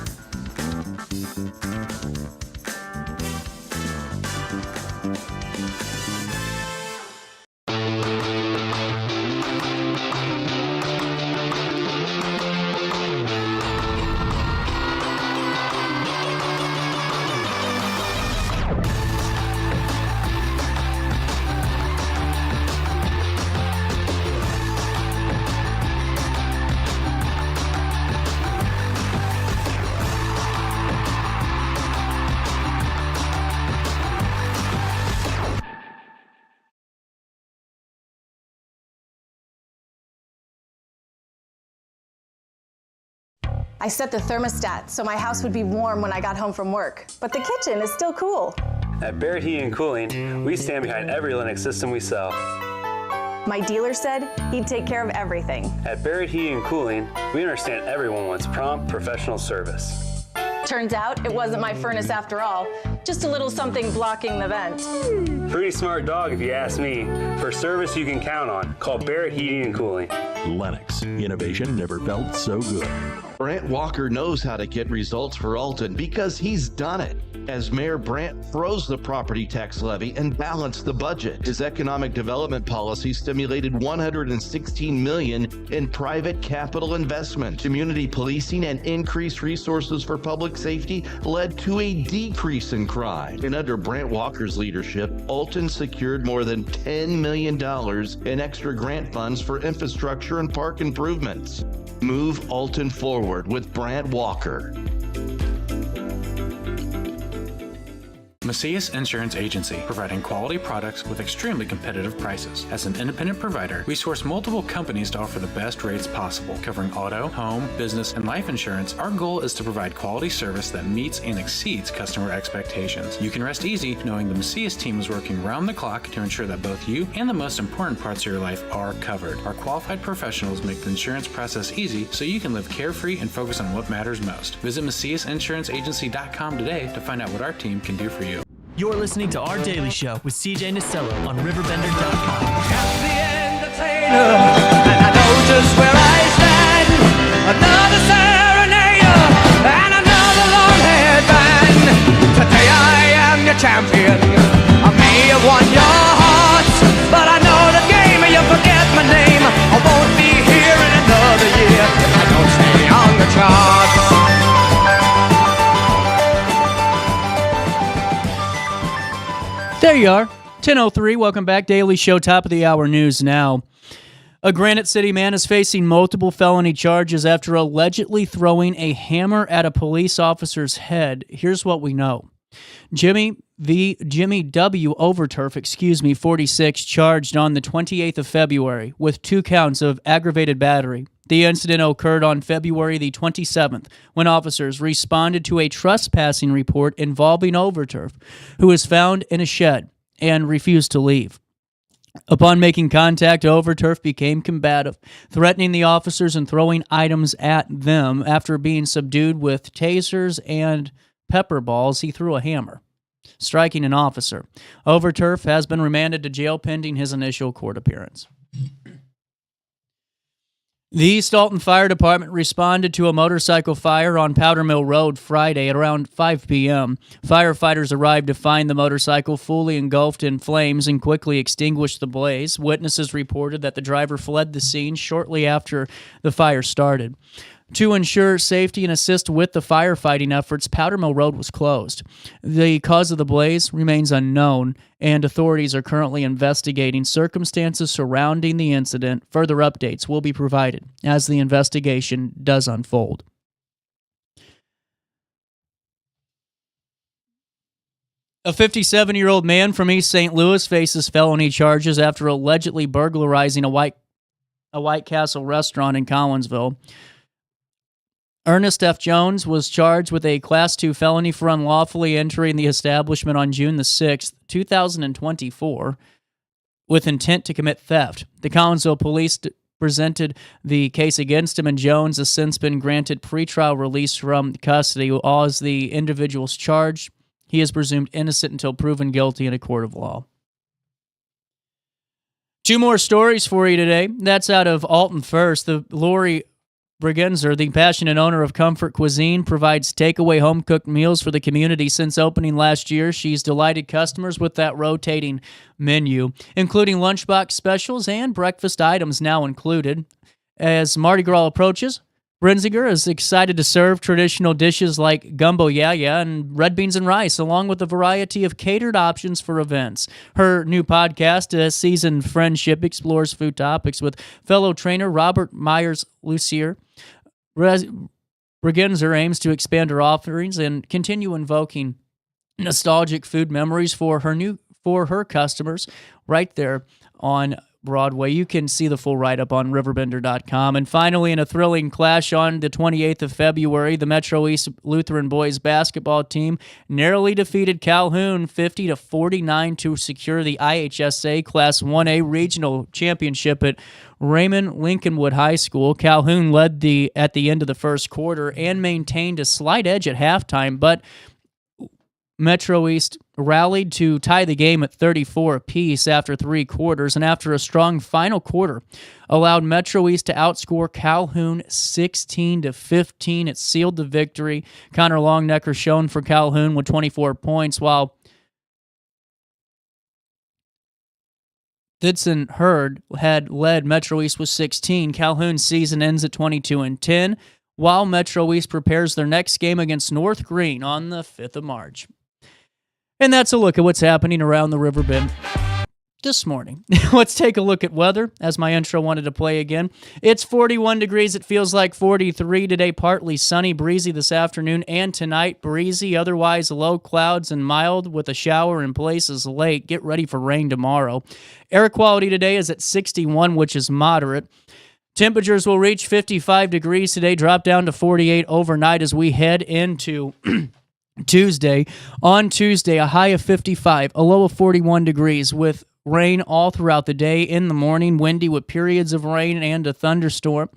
S5: I set the thermostat so my house would be warm when I got home from work, but the kitchen is still cool.
S6: At Barrett Heating and Cooling, we stand behind every Linux system we sell.
S5: My dealer said he'd take care of everything.
S6: At Barrett Heating and Cooling, we understand everyone wants prompt, professional service.
S5: Turns out it wasn't my furnace after all, just a little something blocking the vent.
S6: Pretty smart dog if you ask me. For service you can count on, call Barrett Heating and Cooling.
S7: Lennox, innovation never felt so good.
S8: Brant Walker knows how to get results for Alton because he's done it. As Mayor Brant froze the property tax levy and balanced the budget, his economic development policy stimulated $116 million in private capital investment. Community policing and increased resources for public safety led to a decrease in crime. And under Brant Walker's leadership, Alton secured more than $10 million in extra grant funds for infrastructure and park improvements. Move Alton forward with Brant Walker.
S9: Macias Insurance Agency, providing quality products with extremely competitive prices. As an independent provider, we source multiple companies to offer the best rates possible, covering auto, home, business, and life insurance. Our goal is to provide quality service that meets and exceeds customer expectations. You can rest easy knowing the Macias team is working round the clock to ensure that both you and the most important parts of your life are covered. Our qualified professionals make the insurance process easy so you can live carefree and focus on what matters most. Visit MaciasInsuranceAgency.com today to find out what our team can do for you.
S10: You're listening to Our Daily Show with CJ Nasello on RiverBender.com.
S21: And I know just where I stand. Another serenader and another long-haired band. Today I am your champion. I may have won your hearts, but I know the game and you forget my name. I won't be here in another year if I don't stay on the charts.
S3: There you are, 10:03. Welcome back. Daily Show, top of the hour news now. A Granite City man is facing multiple felony charges after allegedly throwing a hammer at a police officer's head. Here's what we know. Jimmy W. Overturf, 46, charged on the 28th of February with 2 counts of aggravated battery. The incident occurred on February the 27th when officers responded to a trespassing report involving Overturf, who was found in a shed and refused to leave. Upon making contact, Overturf became combative, threatening the officers and throwing items at them. After being subdued with tasers and pepper balls, he threw a hammer, striking an officer. Overturf has been remanded to jail pending his initial court appearance. The East Alton Fire Department responded to a motorcycle fire on Powder Mill Road Friday at around 5 p.m. Firefighters arrived to find the motorcycle fully engulfed in flames and quickly extinguished the blaze. Witnesses reported that the driver fled the scene shortly after the fire started. To ensure safety and assist with the firefighting efforts, Powder Mill Road was closed. The cause of the blaze remains unknown, and authorities are currently investigating circumstances surrounding the incident. Further updates will be provided as the investigation does unfold. A 57-year-old man from East St. Louis faces felony charges after allegedly burglarizing a White Castle restaurant in Collinsville. Ernest F. Jones was charged with a Class 2 felony for unlawfully entering the establishment on June the 6th, 2024, with intent to commit theft. The Collinsville police presented the case against him, and Jones has since been granted pretrial release from custody. As the individuals charged, he is presumed innocent until proven guilty in a court of law. Two more stories for you today. That's out of Alton first. The Lori Brigenzer, the passionate owner of Comfort Cuisine, provides takeaway home-cooked meals for the community since opening last year. She's delighted customers with that rotating menu, including lunchbox specials and breakfast items now included. As Mardi Gras approaches, Brinziger is excited to serve traditional dishes like gumbo yaya and red beans and rice, along with a variety of catered options for events. Her new podcast, Seasoned Friendship, explores food topics with fellow trainer Robert Myers-Lucier. Brigenzer aims to expand her offerings and continue invoking nostalgic food memories for her customers right there on Broadway. You can see the full write-up on RiverBender.com. And finally, in a thrilling clash on the 28th of February, the Metro East Lutheran boys basketball team narrowly defeated Calhoun 50-49 to secure the IHSA Class 1A Regional Championship at Raymond Lincolnwood High School. Calhoun led at the end of the first quarter and maintained a slight edge at halftime, but Metro East rallied to tie the game at 34 apiece after three quarters, and after a strong final quarter, allowed Metro East to outscore Calhoun 16-15. It sealed the victory. Connor Longnecker shone for Calhoun with 24 points, while Didson Hurd had led Metro East with 16. Calhoun's season ends at 22-10, while Metro East prepares their next game against North Green on the 5th of March. And that's a look at what's happening around the Riverbend this morning. Let's take a look at weather, as my intro wanted to play again. It's 41 degrees. It feels like 43 today. Partly sunny, breezy this afternoon and tonight. Breezy, otherwise low clouds and mild with a shower in places late. Get ready for rain tomorrow. Air quality today is at 61, which is moderate. Temperatures will reach 55 degrees today, drop down to 48 overnight as we head into Tuesday. On Tuesday, a high of 55, a low of 41 degrees with rain all throughout the day. In the morning, windy with periods of rain and a thunderstorm.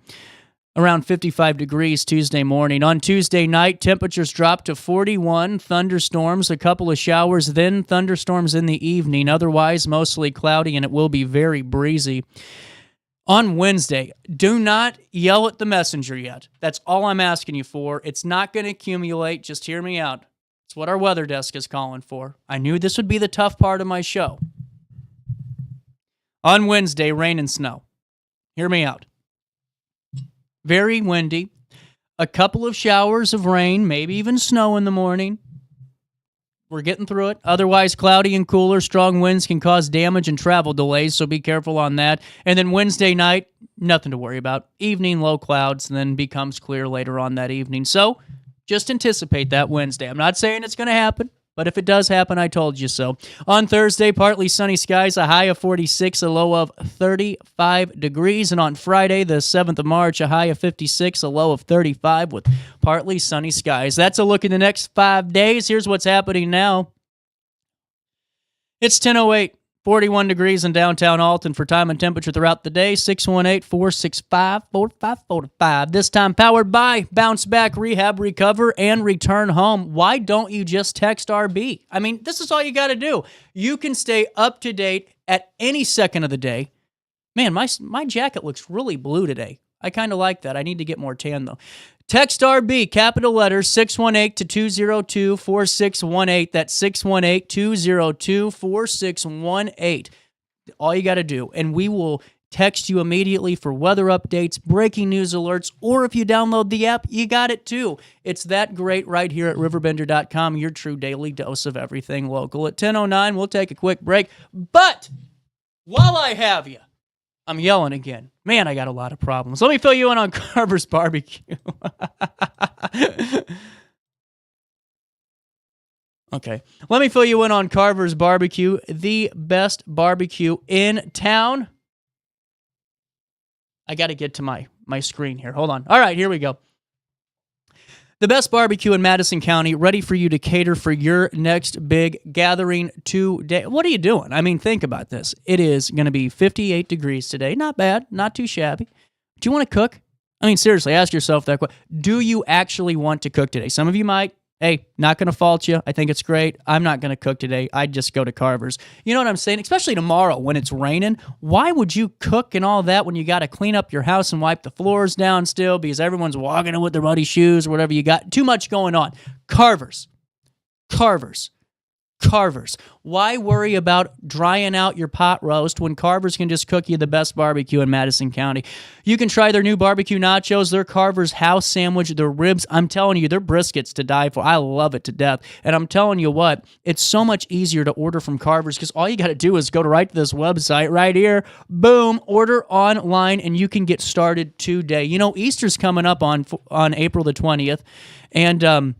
S3: Around 55 degrees Tuesday morning. On Tuesday night, temperatures drop to 41, thunderstorms, a couple of showers, then thunderstorms in the evening. Otherwise, mostly cloudy, and it will be very breezy. On Wednesday, do not yell at the messenger yet. That's all I'm asking you for. It's not going to accumulate. Just hear me out. It's what our weather desk is calling for. I knew this would be the tough part of my show. On Wednesday, rain and snow. Hear me out. Very windy. A couple of showers of rain, maybe even snow in the morning. We're getting through it. Otherwise, cloudy and cooler. Strong winds can cause damage and travel delays, so be careful on that. And then Wednesday night, nothing to worry about. Evening, low clouds, and then becomes clear later on that evening. So just anticipate that Wednesday. I'm not saying it's going to happen, but if it does happen, I told you so. On Thursday, partly sunny skies, a high of 46, a low of 35 degrees. And on Friday, the 7th of March, a high of 56, a low of 35 with partly sunny skies. That's a look in the next 5 days. Here's what's happening now. It's 10:08. 41 degrees in downtown Alton for time and temperature throughout the day. 618-465-4545. This time powered by Bounce Back, Rehab, Recover, and Return Home. Why don't you just text RB? I mean, this is all you got to do. You can stay up to date at any second of the day. Man, my jacket looks really blue today. I kind of like that. I need to get more tan, though. Text RB, capital letters, 618-202-4618. That's 618-202-4618. All you got to do. And we will text you immediately for weather updates, breaking news alerts, or if you download the app, you got it too. It's that great right here at RiverBender.com, your true daily dose of everything local. At 10:09, we'll take a quick break. But while I have you, I'm yelling again. Man, I got a lot of problems. Let me fill you in on Carver's Barbecue. Okay. Let me fill you in on Carver's Barbecue, the best barbecue in town. I got to get to my screen here. Hold on. All right, here we go. The best barbecue in Madison County, ready for you to cater for your next big gathering today. What are you doing? I mean, think about this. It is going to be 58 degrees today. Not bad. Not too shabby. Do you want to cook? I mean, seriously, ask yourself that question. Do you actually want to cook today? Some of you might. Hey, not going to fault you. I think it's great. I'm not going to cook today. I'd just go to Carver's. You know what I'm saying? Especially tomorrow when it's raining. Why would you cook and all that when you got to clean up your house and wipe the floors down still because everyone's walking in with their muddy shoes or whatever you got? Too much going on. Carver's. Why worry about drying out your pot roast when Carver's can just cook you the best barbecue in Madison County? You can try their new barbecue nachos, their Carver's house sandwich, their ribs. I'm telling you, their briskets to die for. I love it to death. And I'm telling you what, it's so much easier to order from Carver's because all you got to do is go right to this website right here. Boom, order online and you can get started today. You know, Easter's coming up on April the 20th. And,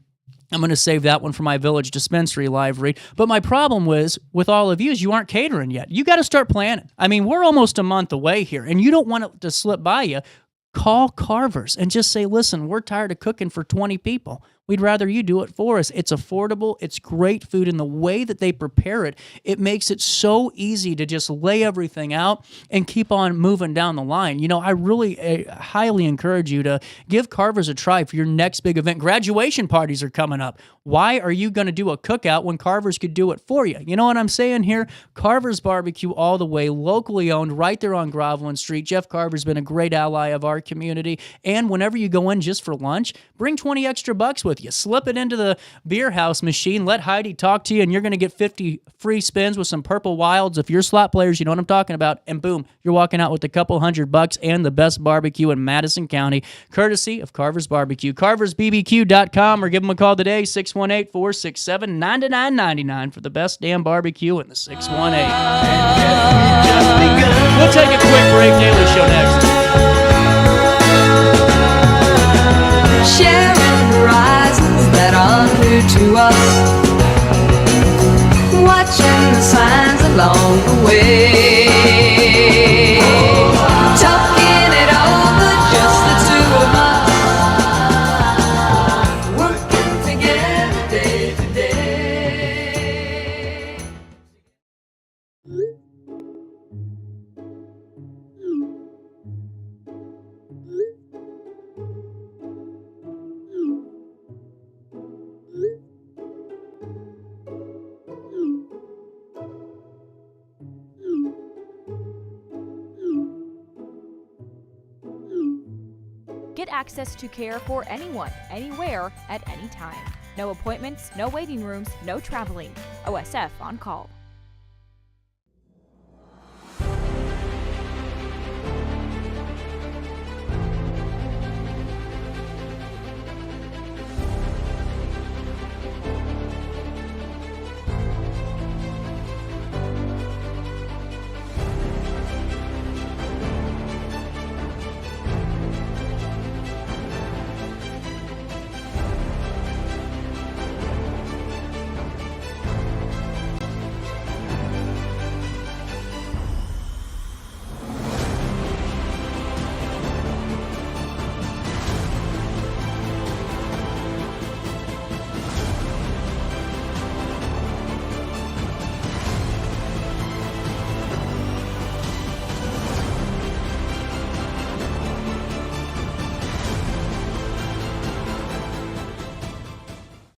S3: I'm going to save that one for my Village Dispensary live read. But my problem was, with all of you, is you aren't catering yet. You got to start planning. I mean, we're almost a month away here, and you don't want it to slip by you. Call Carver's and just say, listen, we're tired of cooking for 20 people. We'd rather you do it for us. It's affordable. It's great food. And the way that they prepare it, it makes it so easy to just lay everything out and keep on moving down the line. You know, I really highly encourage you to give Carver's a try for your next big event. Graduation parties are coming up. Why are you going to do a cookout when Carver's could do it for you? You know what I'm saying here? Carver's Barbecue all the way, locally owned, right there on Groveland Street. Jeff Carver's been a great ally of our community. And whenever you go in just for lunch, bring 20 extra bucks with you. Slip it into the beer house machine. Let Heidi talk to you, and you're going to get 50 free spins with some Purple Wilds. If you're slot players, you know what I'm talking about. And boom, you're walking out with a couple $100 and the best barbecue in Madison County, courtesy of Carver's Barbecue. CarversBBQ.com, or give them a call today, 618-467-9999 for the best damn barbecue in the 618. We'll take a quick break. Daily Show next.
S11: Sharing horizons that are new to us, watching the signs along the way, talking it over, just the two of us, working together day to day.
S12: Get access to care for anyone, anywhere, at any time. No appointments, no waiting rooms, no traveling. OSF on call.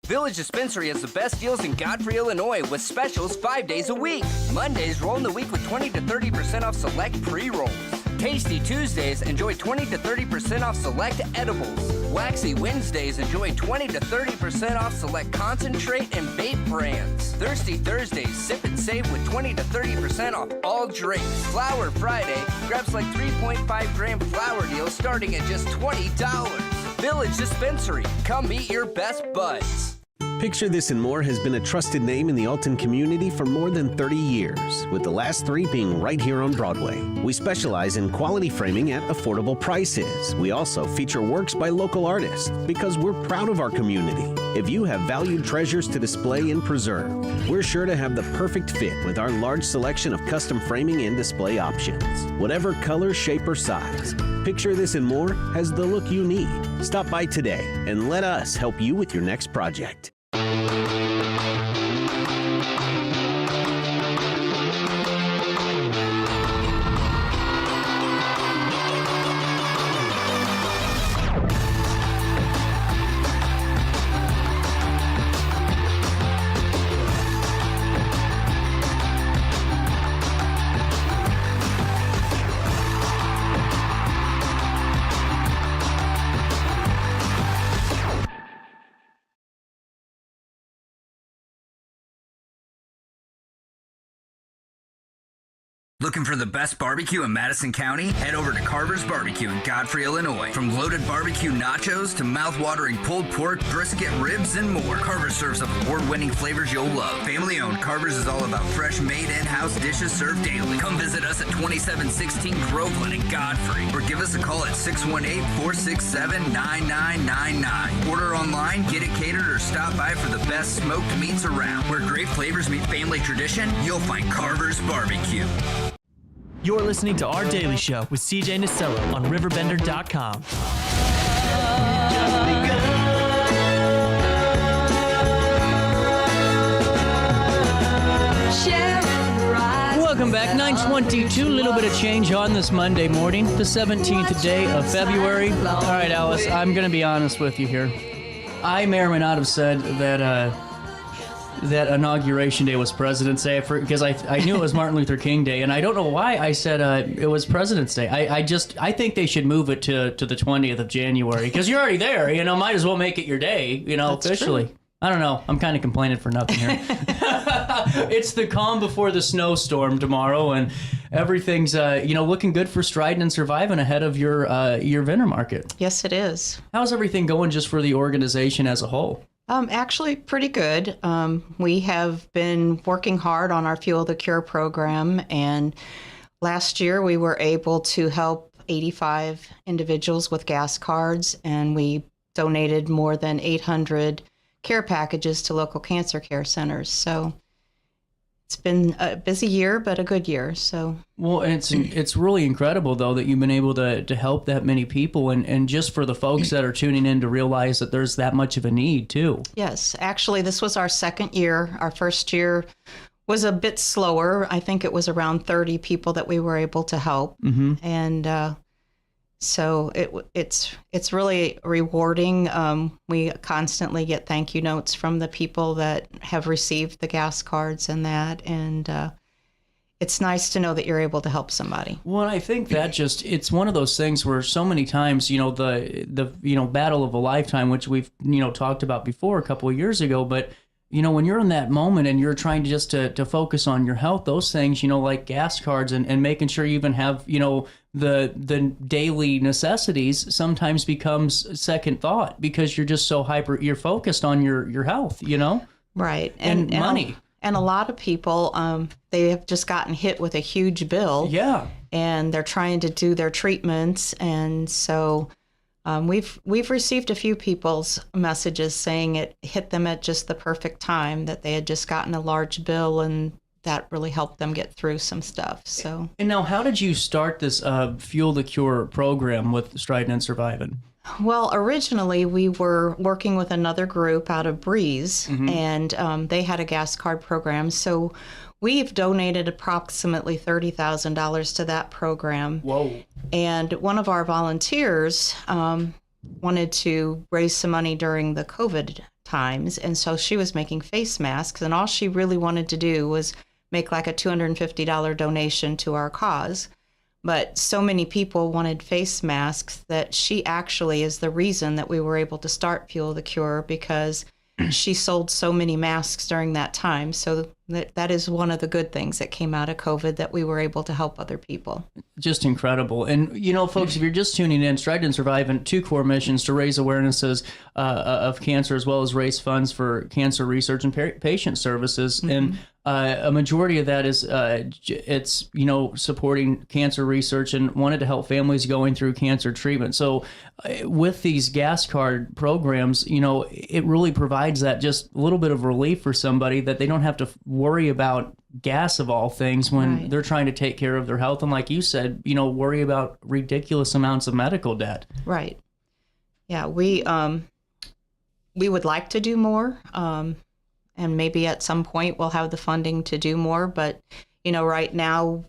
S2: Village Dispensary has the best deals in Godfrey, Illinois, with specials 5 days a week. Mondays roll in the week with 20 to 30% off select pre-rolls. Tasty Tuesdays, enjoy 20 to 30% off select edibles. Waxy Wednesdays, enjoy 20 to 30% off select concentrate and vape brands. Thirsty Thursdays, sip and save with 20 to 30% off all drinks. Flower Friday, grab select 3.5 gram flower deals starting at just $20. Village Dispensary, come meet your best buds.
S20: Picture This and More has been a trusted name in the Alton community for more than 30 years, with the last 3 being right here on Broadway. We specialize in quality framing at affordable prices. We also feature works by local artists because we're proud of our community. If you have valued treasures to display and preserve, we're sure to have the perfect fit with our large selection of custom framing and display options. Whatever color, shape, or size, Picture This and More has the look you need. Stop by today and let us help you with your next project.
S2: Looking for the best barbecue in Madison County? Head over to Carver's Barbecue in Godfrey, Illinois. From loaded barbecue nachos to mouth-watering pulled pork, brisket, ribs, and more, Carver's serves up award-winning flavors you'll love. Family-owned, Carver's is all about fresh, made in-house dishes served daily. Come visit us at 2716 Groveland in Godfrey, or give us a call at 618-467-9999. Order online, get it catered, or stop by for the best smoked meats around. Where great flavors meet family tradition, you'll find Carver's Barbecue.
S10: You're listening to Our Daily Show with CJ Nasello on RiverBender.com.
S3: Welcome back. 9:22, a little bit of change on this Monday morning, the 17th day of February. All right, Alice, I'm going to be honest with you here. I may or may not have said that Inauguration Day was President's Day because I knew it was Martin Luther King Day, and I don't know why I said it was President's Day. I think they should move it to the 20th of January because you're already there. Might as well make it your day. That's officially. True. I don't know. I'm kind of complaining for nothing here. It's the calm before the snowstorm tomorrow, and everything's looking good for striding and surviving ahead of your vendor market.
S13: Yes, it is.
S3: How's everything going just for the organization as a whole?
S13: Actually, pretty good. We have been working hard on our Fuel the Cure program, and last year we were able to help 85 individuals with gas cards, and we donated more than 800 care packages to local cancer care centers. So it's been a busy year, but a good year. So
S3: well, it's really incredible though that you've been able to help that many people, and just for the folks that are tuning in to realize that there's that much of a need too.
S13: Yes, actually, this was our second year. Our first year was a bit slower. I think it was around 30 people that we were able to help, and so it's really rewarding. We constantly get thank you notes from the people that have received the gas cards and that, and it's nice to know that you're able to help somebody.
S3: Well, I think that it's one of those things where so many times, the battle of a lifetime, which we've talked about before a couple of years ago, but when you're in that moment and you're trying to just to focus on your health, those things, like gas cards and making sure you even have, the daily necessities sometimes becomes second thought because you're just so you're focused on your health,
S13: Right.
S3: And money.
S13: And a lot of people, they have just gotten hit with a huge bill.
S3: Yeah.
S13: And they're trying to do their treatments. And so we've received a few people's messages saying it hit them at just the perfect time, that they had just gotten a large bill and that really helped them get through some stuff. So.
S3: And now, how did you start this Fuel the Cure program with Striding and Surviving?
S13: Well, originally we were working with another group out of Breeze, and they had a gas card program. So we've donated approximately $30,000 to that program.
S3: Whoa.
S13: And one of our volunteers wanted to raise some money during the COVID times, and so she was making face masks, and all she really wanted to do was make like a $250 donation to our cause. But so many people wanted face masks that she actually is the reason that we were able to start Fuel the Cure, because she sold so many masks during that time. So that is one of the good things that came out of COVID, that we were able to help other people.
S3: Just incredible. And, folks, if you're just tuning in, Stride and Survive in 2 core missions: to raise awarenesses of cancer, as well as raise funds for cancer research and patient services. Mm-hmm. And a majority of that is it's supporting cancer research and wanted to help families going through cancer treatment. So with these gas card programs, it really provides that just a little bit of relief for somebody, that they don't have to worry about gas of all things when they're trying to take care of their health. And like you said, worry about ridiculous amounts of medical debt.
S13: Right. Yeah, we would like to do more. And maybe at some point we'll have the funding to do more. But, right now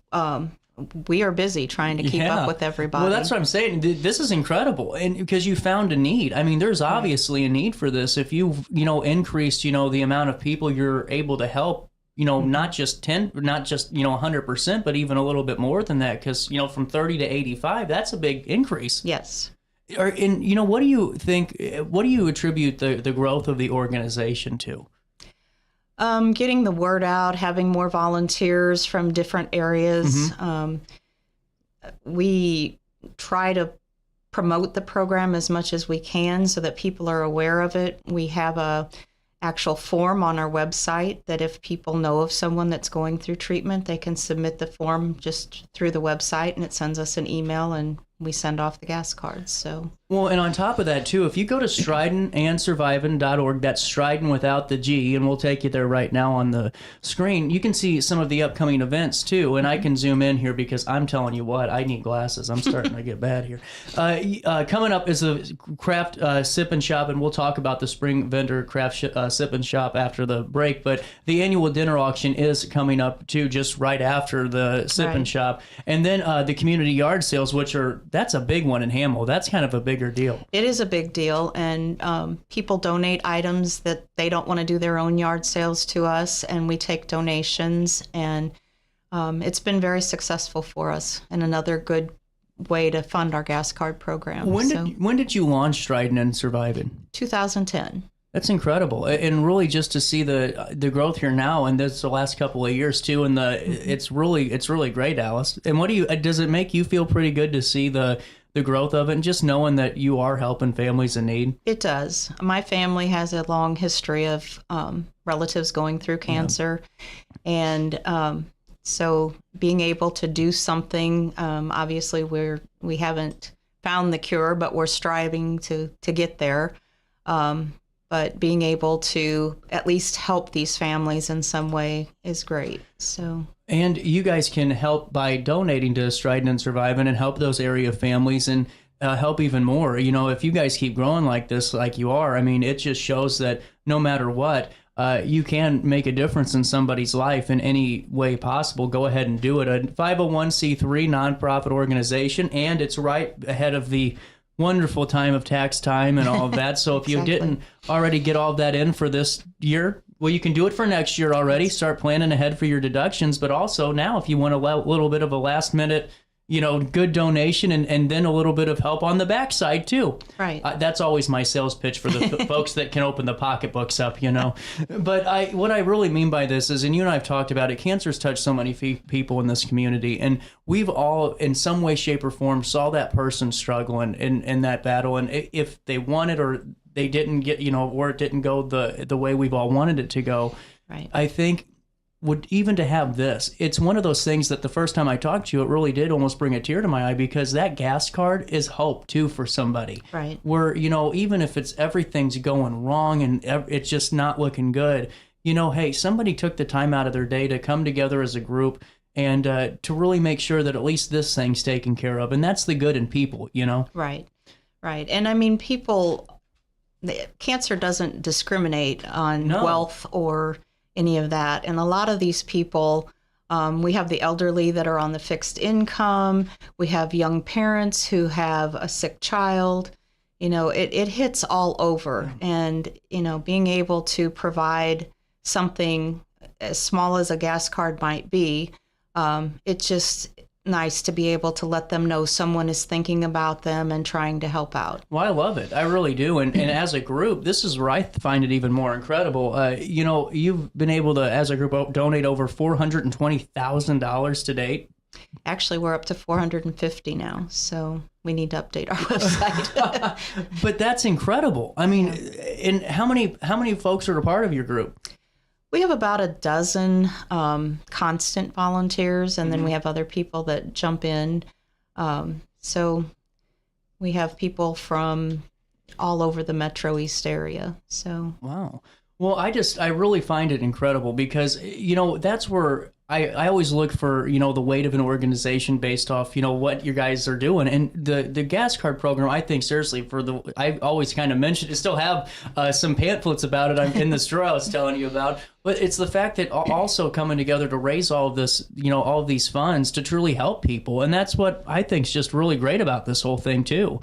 S13: we are busy trying to keep up with everybody.
S3: Well, that's what I'm saying. This is incredible. And because you found a need. I mean, there's obviously a need for this. If you've, increased, the amount of people you're able to help, not just 100%, but even a little bit more than that. Because, from 30 to 85, that's a big increase.
S13: Yes.
S3: And, what do you think, what do you attribute the growth of the organization to?
S13: Getting the word out, having more volunteers from different areas. Mm-hmm. We try to promote the program as much as we can so that people are aware of it. We have a actual form on our website that if people know of someone that's going through treatment, they can submit the form just through the website, and it sends us an email, and we send off the gas cards. So
S3: well, and on top of that too, if you go to stridenandsurvivin.org, that's Striden without the G, and we'll take you there right now on the screen, you can see some of the upcoming events too. And I can zoom in here because I'm telling you what, I need glasses. I'm starting to get bad here. Coming up is a craft sip and shop, and we'll talk about the spring vendor craft sip and shop after the break. But the annual dinner auction is coming up too, just right after the sip and shop, and then the community yard sales, which that's a big one in Hamill. That's kind of a bigger deal.
S13: It is a big deal, and people donate items that they don't want to do their own yard sales to us, and we take donations, and it's been very successful for us, and another good way to fund our gas card program.
S3: When did you launch Striding and Surviving?
S13: 2010.
S3: That's incredible, and really just to see the growth here now, and this the last couple of years too, and it's really great, Alice. And does it make you feel pretty good to see the growth of it, and just knowing that you are helping families in need?
S13: It does. My family has a long history of relatives going through cancer, and so being able to do something. Obviously, we haven't found the cure, but we're striving to get there. But being able to at least help these families in some way is great. So.
S3: And you guys can help by donating to Striding and Surviving and help those area families and help even more. If you guys keep growing like this, like you are, I mean, it just shows that no matter what, you can make a difference in somebody's life in any way possible. Go ahead and do it. A 501c3 nonprofit organization, and it's right ahead of the wonderful time of tax time and all of that. So if you didn't already get all of that in for this year, well, you can do it for next year already. Start planning ahead for your deductions. But also now, if you want a little bit of a last minute, good donation and then a little bit of help on the backside too.
S13: Right.
S3: That's always my sales pitch for the folks that can open the pocketbooks up, But what I really mean by this is, and you and I have talked about it, cancer's touched so many people in this community, and we've all, in some way, shape, or form, saw that person struggling in that battle, and if they wanted or they didn't get, or it didn't go the way we've all wanted it to go.
S13: Right.
S3: I think even to have this, it's one of those things that the first time I talked to you, it really did almost bring a tear to my eye, because that gas card is hope too for somebody.
S13: Right.
S3: Where, even if it's everything's going wrong and it's just not looking good, hey, somebody took the time out of their day to come together as a group and to really make sure that at least this thing's taken care of. And that's the good in people,
S13: Right. Right. And I mean, cancer doesn't discriminate on wealth or any of that. And a lot of these people, we have the elderly that are on the fixed income. We have young parents who have a sick child. It hits all over. And, being able to provide something as small as a gas card might be, it just nice to be able to let them know someone is thinking about them and trying to help out.
S3: Well, I love it. I really do. And as a group, this is where I find it even more incredible. You've been able to, as a group, donate over $420,000 to date.
S13: Actually, we're up to 450 now, so we need to update our website.
S3: But that's incredible. I mean, and how many folks are a part of your group?
S13: We have about a dozen constant volunteers, and then we have other people that jump in. So we have people from all over the Metro East area. So
S3: wow. Well, I really find it incredible because, that's where I always look for, the weight of an organization based off, what you guys are doing. And the gas card program, I think, seriously, I always kind of mention, I still have some pamphlets about it. I'm in the store I was telling you about. But it's the fact that also coming together to raise all of this, all of these funds to truly help people. And that's what I think is just really great about this whole thing, too.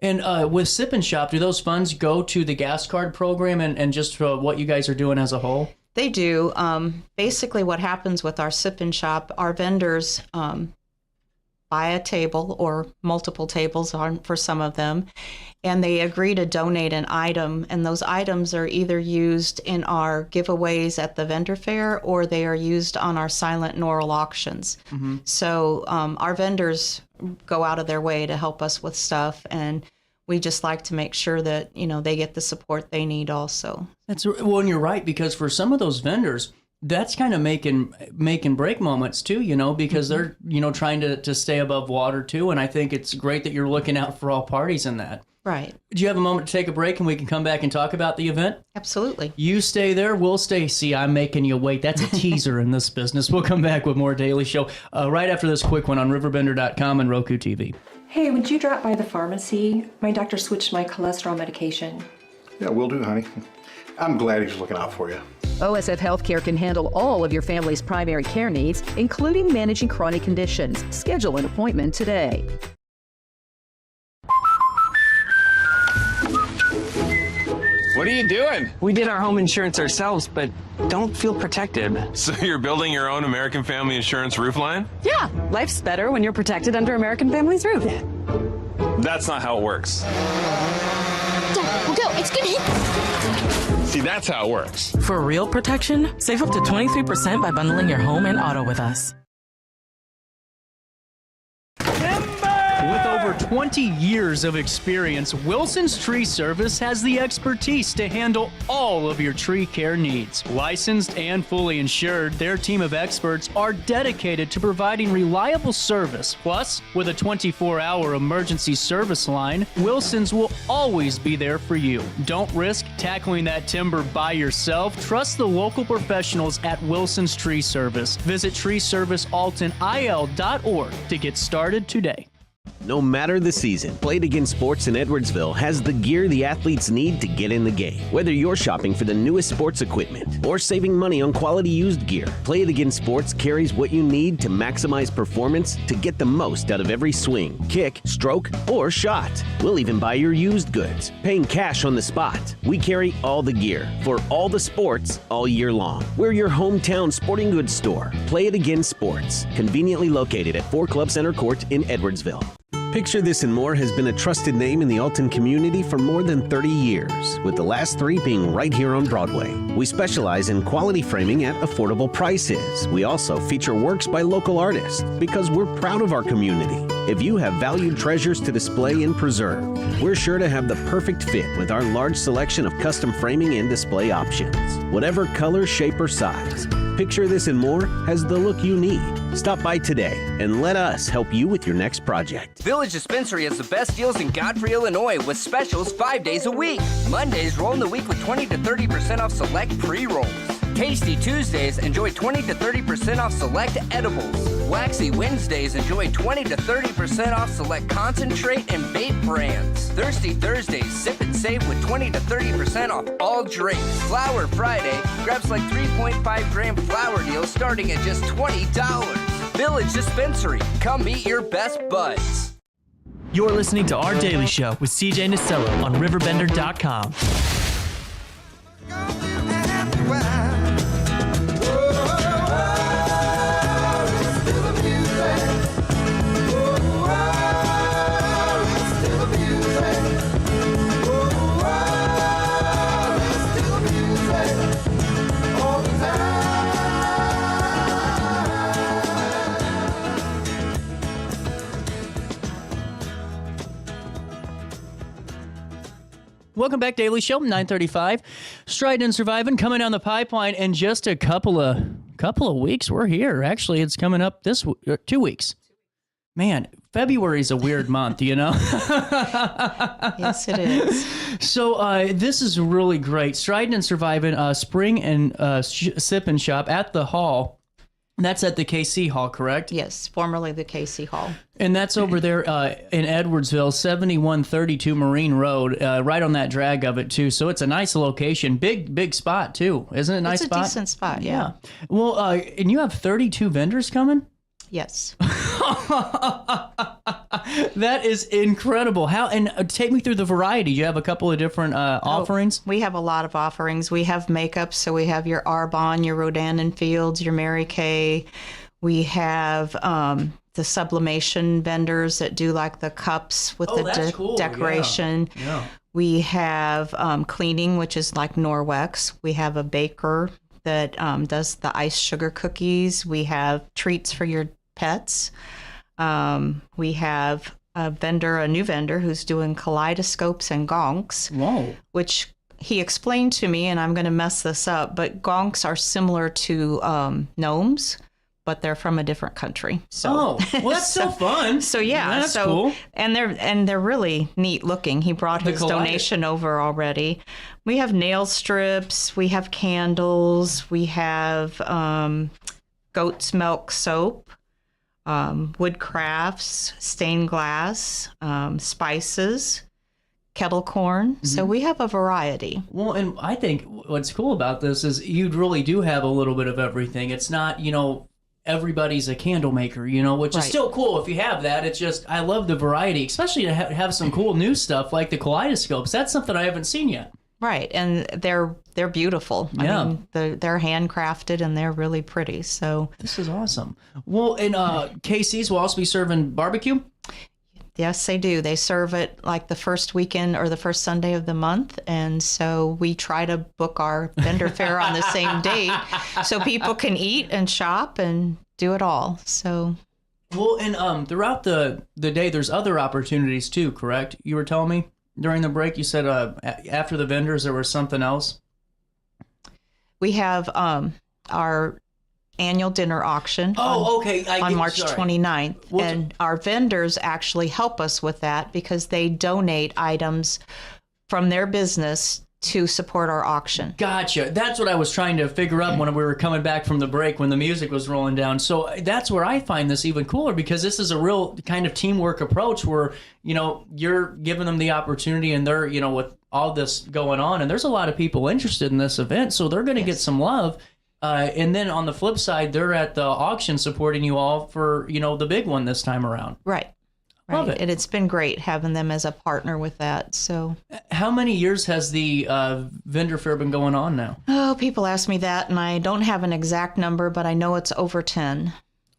S3: And with Sip and Shop, do those funds go to the gas card program and just what you guys are doing as a whole?
S13: They do. Basically, what happens with our Sip and Shop, our vendors buy a table or multiple tables for some of them, and they agree to donate an item. And those items are either used in our giveaways at the vendor fair or they are used on our silent and oral auctions. Mm-hmm. So our vendors go out of their way to help us with stuff, and we just like to make sure that, they get the support they need also.
S3: Well, and you're right, because for some of those vendors, that's kind of make and break moments too, because they're, trying to stay above water too. And I think it's great that you're looking out for all parties in that.
S13: Right.
S3: Do you have a moment to take a break and we can come back and talk about the event?
S13: Absolutely.
S3: You stay there. We'll stay. See, I'm making you wait. That's a teaser in this business. We'll come back with more Daily Show right after this quick one on RiverBender.com and Roku TV.
S14: Hey, would you drop by the pharmacy? My doctor switched my cholesterol medication.
S15: Yeah, will do, honey. I'm glad he's looking out for you.
S23: OSF Healthcare can handle all of your family's primary care needs, including managing chronic conditions. Schedule an appointment today.
S16: What are you doing?
S1: We did our home insurance ourselves, but don't feel protected.
S16: So you're building your own American Family Insurance roof line?
S18: Yeah, life's better when you're protected under American Family's roof.
S16: That's not how it works.
S19: Dad, we'll go. It's gonna hit.
S16: See, that's how it works.
S17: For real protection, save up to 23% by bundling your home and auto with us.
S3: With over 20 years of experience, Wilson's Tree Service has the expertise to handle all of your tree care needs. Licensed and fully insured, their team of experts are dedicated to providing reliable service. Plus, with a 24-hour emergency service line, Wilson's will always be there for you. Don't risk tackling that timber by yourself. Trust the local professionals at Wilson's Tree Service. Visit treeservicealtonil.org to get started today.
S20: No matter the season, Play It Again Sports in Edwardsville has the gear the athletes need to get in the game. Whether you're shopping for the newest sports equipment or saving money on quality used gear, Play It Again Sports carries what you need to maximize performance to get the most out of every swing, kick, stroke, or shot. We'll even buy your used goods, paying cash on the spot. We carry all the gear for all the sports all year long. We're your hometown sporting goods store. Play It Again Sports, conveniently located at 4 Club Center Court in Edwardsville. Picture This and More has been a trusted name in the Alton community for more than 30 years, with the last 3 being right here on Broadway. We specialize in quality framing at affordable prices. We also feature works by local artists because we're proud of our community. If you have valued treasures to display and preserve, we're sure to have the perfect fit with our large selection of custom framing and display options. Whatever color, shape, or size, Picture This and More has the look you need. Stop by today and let us help you with your next project.
S2: Village Dispensary has the best deals in Godfrey, Illinois with specials 5 days a week. Mondays roll in the week with 20 to 30% off select pre-rolls. Tasty Tuesdays, enjoy 20 to 30% off select edibles. Waxy Wednesdays, enjoy 20 to 30% off select concentrate and vape brands. Thirsty Thursdays, sip and save with 20 to 30% off all drinks. Flower Friday, grab like 3.5 gram flower deals starting at just $20. Village Dispensary, come meet your best buds.
S10: You're listening to Our Daily Show with CJ Nasello on RiverBender.com.
S3: Welcome back, Daily Show, 9:35. Striding and Surviving, coming down the pipeline in just a couple of weeks. We're here. Actually, it's coming up 2 weeks. Man, February is a weird month, you know?
S13: Yes, it is.
S3: So this is really great. Striding and Surviving, Spring and Sip and Shop at the Hall. That's at the KC Hall, correct?
S13: Yes, formerly the KC Hall.
S3: And that's over there in Edwardsville, 7132 Marine Road, right on that drag of it, too. So it's a nice location. Big spot, too. Isn't it a nice spot?
S13: It's a decent spot, yeah.
S3: Well, and you have 32 vendors coming?
S13: Yes.
S3: That is incredible. How? And take me through the variety. You have a couple of different offerings?
S13: We have a lot of offerings. We have makeup, so we have your Arbonne, your Rodin and Fields, your Mary Kay. We have the sublimation vendors that do like the cups with the decoration.
S3: Yeah.
S13: We have cleaning, which is like Norwex. We have a baker that does the iced sugar cookies. We have treats for your pets. We have a new vendor who's doing kaleidoscopes and gonks.
S3: Whoa.
S13: Which he explained to me, and I'm going to mess this up, but gonks are similar to gnomes, but they're from a different country. So,
S3: well, that's so fun.
S13: So yeah,
S3: that's cool.
S13: And they're really neat looking. He brought his donation over already. We have nail strips. We have candles. We have goat's milk soap, wood crafts, stained glass, spices, kettle corn. Mm-hmm. So we have a variety.
S3: Well, and I think what's cool about this is you really do have a little bit of everything. It's not, everybody's a candle maker, which is still cool if you have that. It's just, I love the variety, especially to have some cool new stuff like the kaleidoscopes. That's something I haven't seen yet.
S13: Right, and they're beautiful.
S3: Yeah.
S13: I mean, they're handcrafted and they're really pretty. So
S3: this is awesome. Well, and KC's will also be serving barbecue?
S13: Yes, they do. They serve it like the first weekend or the first Sunday of the month. And so we try to book our vendor fair on the same date so people can eat and shop and do it all. So,
S3: well, and throughout the day, there's other opportunities too, correct? You were telling me during the break, you said after the vendors, there was something else?
S13: We have our annual dinner auction on March 29th. And our vendors actually help us with that because they donate items from their business to support our auction.
S3: Gotcha. That's what I was trying to figure out when we were coming back from the break when the music was rolling down. So that's where I find this even cooler because this is a real kind of teamwork approach where, you're giving them the opportunity and they're, with all this going on and there's a lot of people interested in this event. So they're going to get some love. And then on the flip side, they're at the auction supporting you all for, the big one this time around.
S13: Right.
S3: Love it.
S13: And it's been great having them as a partner with that. So,
S3: how many years has the vendor fair been going on now?
S13: Oh, people ask me that, and I don't have an exact number, but I know it's over 10.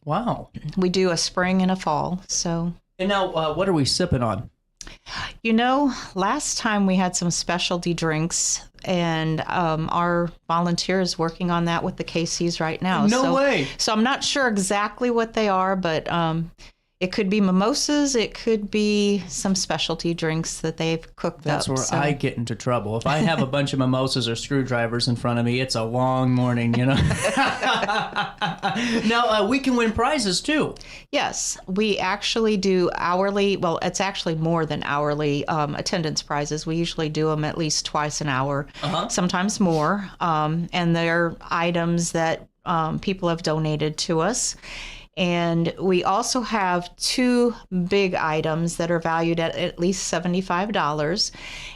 S3: Wow.
S13: We do a spring and a fall. So.
S3: And now, what are we sipping on?
S13: Last time we had some specialty drinks, and our volunteers working on that with the KCs right now.
S3: No way.
S13: So I'm not sure exactly what they are, but it could be mimosas. It could be some specialty drinks that they've cooked
S3: up. That's where I get into trouble. If I have a bunch of mimosas or screwdrivers in front of me, it's a long morning, Now, we can win prizes, too.
S13: Yes. We actually do hourly. Well, it's actually more than hourly attendance prizes. We usually do them at least twice an hour, sometimes more. And they're items that people have donated to us. And we also have 2 big items that are valued at least $75.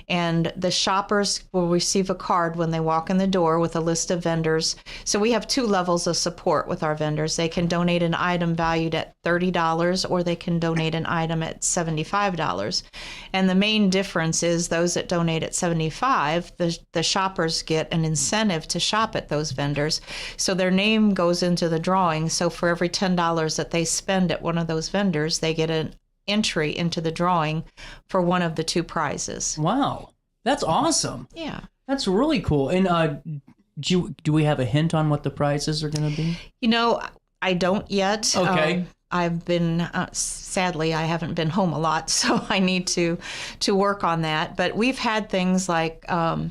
S13: And the shoppers will receive a card when they walk in the door with a list of vendors. So we have 2 levels of support with our vendors. They can donate an item valued at $30 or they can donate an item at $75. And the main difference is those that donate at $75, the shoppers get an incentive to shop at those vendors. So their name goes into the drawing. So for every $10 that they spend at one of those vendors, they get an entry into the drawing for one of the 2 prizes.
S3: Wow. That's awesome.
S13: Yeah.
S3: That's really cool. And do we have a hint on what the prizes are going to be?
S13: I don't yet.
S3: Okay.
S13: I've been, sadly, I haven't been home a lot, so I need to work on that. But we've had things like, what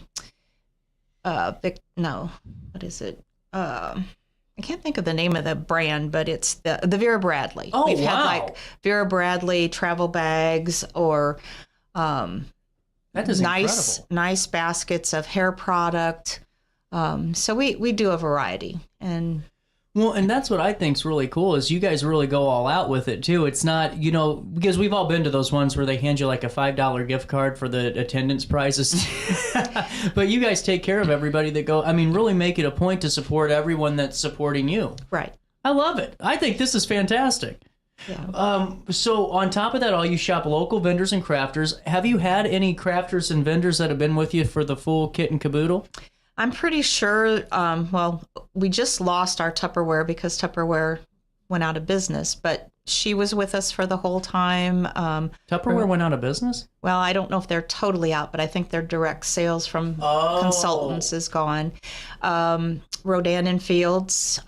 S13: is it? I can't think of the name of the brand, but it's the Vera Bradley.
S3: Oh,
S13: We've had
S3: wow.
S13: like Vera Bradley travel bags or
S3: That is incredible.
S13: nice baskets of hair product. So we do a variety. And
S3: that's what I think's really cool is you guys really go all out with it too. It's not, because we've all been to those ones where they hand you like a $5 gift card for the attendance prizes. But you guys take care of everybody that go. I mean, really make it a point to support everyone that's supporting you.
S13: Right.
S3: I love it. I think this is fantastic.
S13: Yeah.
S3: So on top of that, all you shop local vendors and crafters. Have you had any crafters and vendors that have been with you for the full kit and caboodle?
S13: I'm pretty sure, we just lost our Tupperware because Tupperware went out of business, but she was with us for the whole time.
S3: Tupperware went out of business?
S13: Well, I don't know if they're totally out, but I think their direct sales from consultants is gone. Rodan and Fields.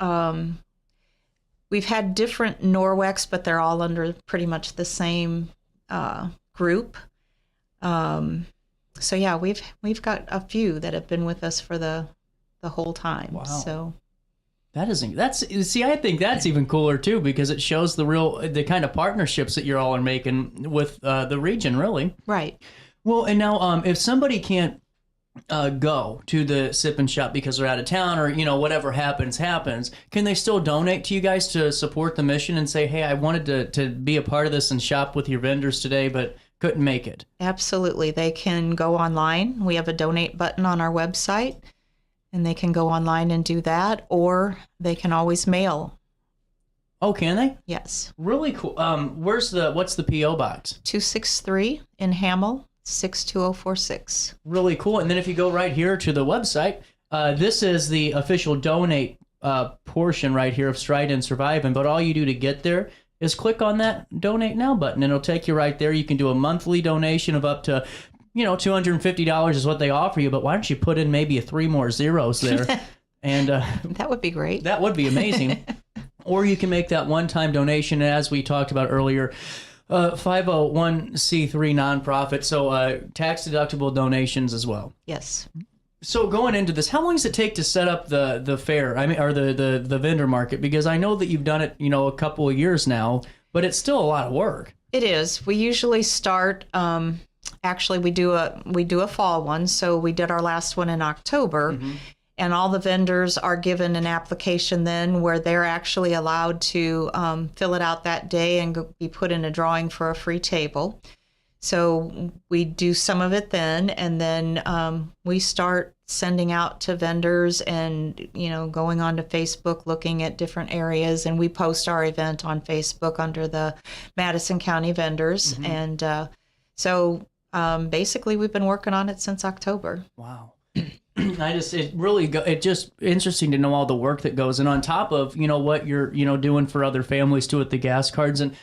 S13: We've had different Norwex, but they're all under pretty much the same group. So yeah, we've got a few that have been with us for the whole time.
S3: Wow.
S13: So
S3: I think that's even cooler too, because it shows the kind of partnerships that you all are making with the region, really.
S13: Right.
S3: Well, and now if somebody can't go to the sip and shop because they're out of town or whatever happens, can they still donate to you guys to support the mission and say, hey, I wanted to be a part of this and shop with your vendors today, but couldn't make it?
S13: Absolutely. They can go online. We have a donate button on our website, and they can go online and do that, or they can always mail.
S3: Oh, can they?
S13: Yes.
S3: Really cool. What's the P.O. box?
S13: 263 in Hamel, 62046.
S3: Really cool. And then if you go right here to the website, this is the official donate portion right here of Stride and Surviving. But all you do to get there is click on that donate now button, and it'll take you right there. You can do a monthly donation of up to, $250 is what they offer you. But why don't you put in maybe 3 more zeros there? And
S13: that would be great.
S3: That would be amazing. Or you can make that one-time donation, as we talked about earlier, 501c3 nonprofit, so tax-deductible donations as well.
S13: Yes.
S3: So going into this, how long does it take to set up the fair? I mean, or the vendor market? Because I know that you've done it, a couple of years now, but it's still a lot of work.
S13: It is. We usually start. Actually, we do a fall one. So we did our last one in October, and all the vendors are given an application then where they're actually allowed to fill it out that day and be put in a drawing for a free table. So we do some of it then, and then we start sending out to vendors and, going on to Facebook, looking at different areas, and we post our event on Facebook under the Madison County vendors. And so basically we've been working on it since October.
S3: Wow. It's just interesting to know all the work that goes in on top of, what you're, doing for other families too with the gas cards. And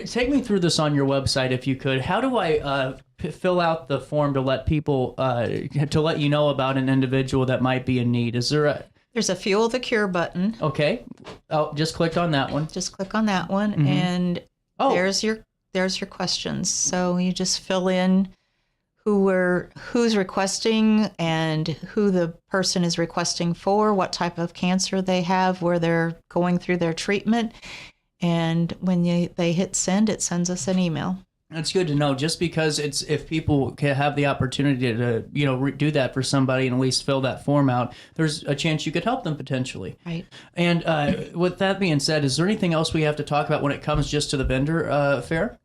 S3: take me through this on your website, if you could. How do I fill out the form to let people, to let you know about an individual that might be in need?
S13: There's a Fuel the Cure button.
S3: Okay. Oh, just click on that one.
S13: Just click on that one, and there's your questions. So you just fill in who's requesting and who the person is requesting for, what type of cancer they have, where they're going through their treatment. And when they hit send, it sends us an email.
S3: That's good to know, just because if people can have the opportunity to, do that for somebody and at least fill that form out, there's a chance you could help them potentially.
S13: Right.
S3: And with that being said, is there anything else we have to talk about when it comes just to the vendor fair?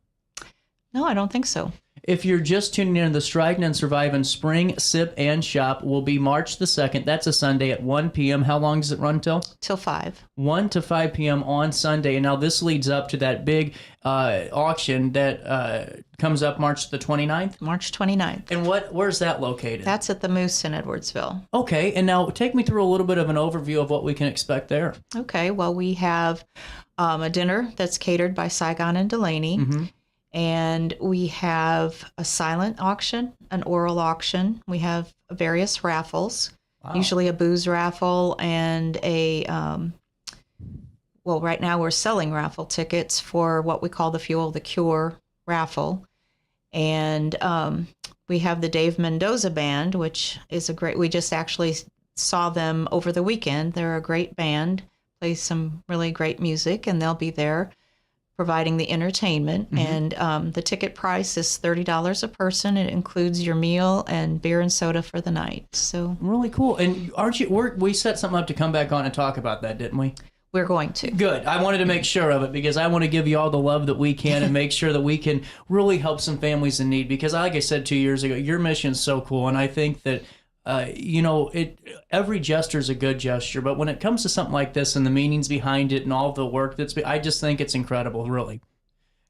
S13: No, I don't think so.
S3: If you're just tuning in, the Striding and Surviving Spring Sip and Shop will be March the 2nd. That's a Sunday at 1 p.m. How long does it run till?
S13: Till 5.
S3: 1 to 5 p.m. on Sunday. And now this leads up to that big auction that comes up March the 29th?
S13: March 29th.
S3: And where's that located?
S13: That's at the Moose in Edwardsville.
S3: Okay. And now take me through a little bit of an overview of what we can expect there.
S13: Okay. Well, we have a dinner that's catered by Saigon and Delaney. And we have a silent auction, an oral auction. We have various raffles, usually a booze raffle and a well, right now we're selling raffle tickets for what we call the Fuel the Cure raffle. And we have the Dave Mendoza Band, which is we just actually saw them over the weekend. They're a great band, play some really great music, and they'll be there providing the entertainment. And the ticket price is $30 a person. It includes your meal and beer and soda for the night. So
S3: really cool. And we set something up to come back on and talk about that, didn't we?
S13: We're going to.
S3: Good. I wanted to make sure of it because I want to give you all the love that we can and make sure that we can really help some families in need. Because like I said 2 years ago, your mission is so cool. And I think that, every gesture is a good gesture. But when it comes to something like this and the meanings behind it and all the work I just think it's incredible, really.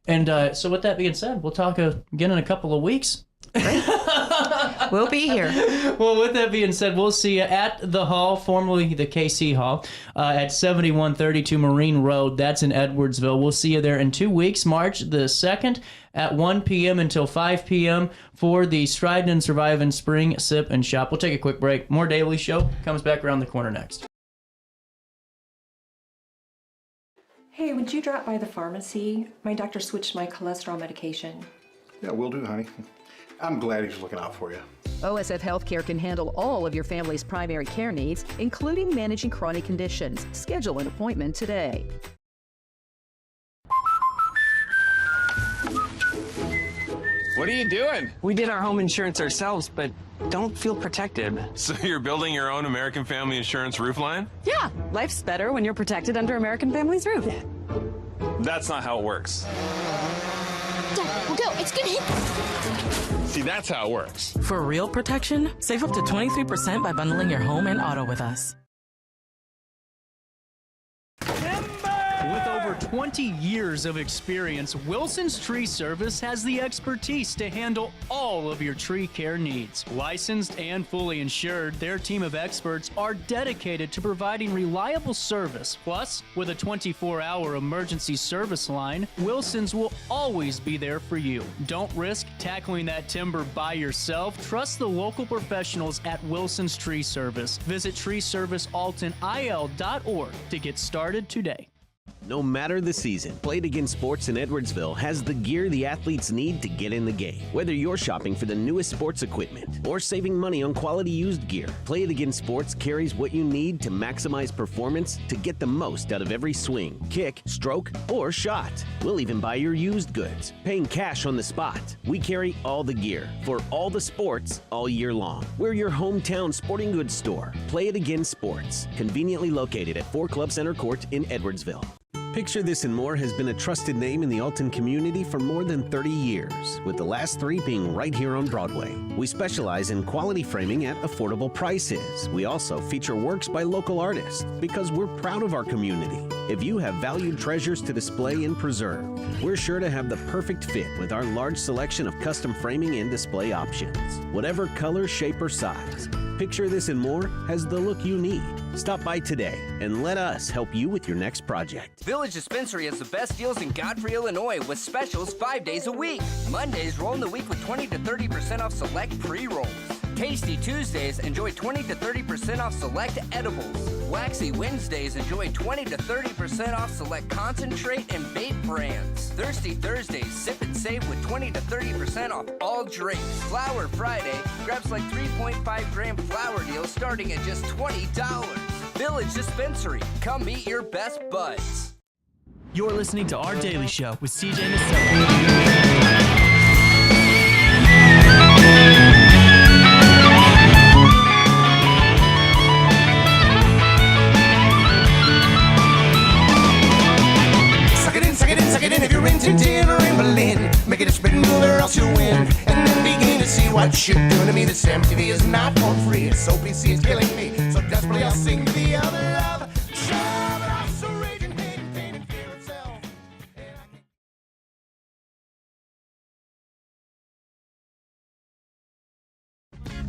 S3: And so with that being said, we'll talk again in a couple of weeks.
S13: Great. We'll be here.
S3: Well, with that being said, we'll see you at the hall, formerly the KC Hall, at 7132 Marine Road. That's in Edwardsville. We'll see you there in 2 weeks, March the 2nd at 1 p.m. until 5 p.m. for the Stride and Survive in Spring Sip and Shop. We'll take a quick break. More Daily Show comes back around the corner next.
S14: Hey, would you drop by the pharmacy? My doctor switched my cholesterol medication.
S15: Yeah, will do, honey. I'm glad he's looking out for you.
S23: OSF Healthcare can handle all of your family's primary care needs, including managing chronic conditions. Schedule an appointment today.
S16: What are you doing?
S1: We did our home insurance ourselves, but don't feel protected.
S16: So you're building your own American Family Insurance roof line?
S18: Yeah, life's better when you're protected under American Family's roof.
S16: That's not how it works.
S19: Dad, we'll go. It's gonna hit.
S16: See, that's how it works.
S17: For real protection, save up to 23% by bundling your home and auto with us.
S3: With over 20 years of experience, Wilson's Tree Service has the expertise to handle all of your tree care needs. Licensed and fully insured, their team of experts are dedicated to providing reliable service. Plus, with a 24-hour emergency service line, Wilson's will always be there for you. Don't risk tackling that timber by yourself. Trust the local professionals at Wilson's Tree Service. Visit treeservicealtonil.org to get started today.
S20: No matter the season, Play It Again Sports in Edwardsville has the gear the athletes need to get in the game. Whether you're shopping for the newest sports equipment or saving money on quality used gear, Play It Again Sports carries what you need to maximize performance to get the most out of every swing, kick, stroke, or shot. We'll even buy your used goods, paying cash on the spot. We carry all the gear for all the sports all year long. We're your hometown sporting goods store. Play It Again Sports, conveniently located at 4 Club Center Court in Edwardsville. Picture This and More has been a trusted name in the Alton community for more than 30 years, with the last 3 being right here on Broadway. We specialize in quality framing at affordable prices. We also feature works by local artists because we're proud of our community. If you have valued treasures to display and preserve, we're sure to have the perfect fit with our large selection of custom framing and display options. Whatever color, shape, or size, Picture This and More has the look you need. Stop by today and let us help you with your next project.
S2: Village Dispensary has the best deals in Godfrey, Illinois with specials 5 days a week. Mondays roll in the week with 20 to 30% off select pre-rolls. Tasty Tuesdays, enjoy 20 to 30% off select edibles. Waxy Wednesdays, enjoy 20 to 30% off select concentrate and vape brands. Thirsty Thursdays, sip and save with 20 to 30% off all drinks. Flower Friday, grab like 3.5 gram flower deals starting at just $20. Village Dispensary, come meet your best buds.
S10: You're listening to Our Daily Show with CJ Naselli.
S21: If you're in Tintin or in Berlin, make it a spin move or else you'll win. And then begin to see what you're doing to me. This MTV is not for free. It's OPC is killing me. So desperately I'll sing to the other love. Show but I'm so raging, hating, pain, and fear itself.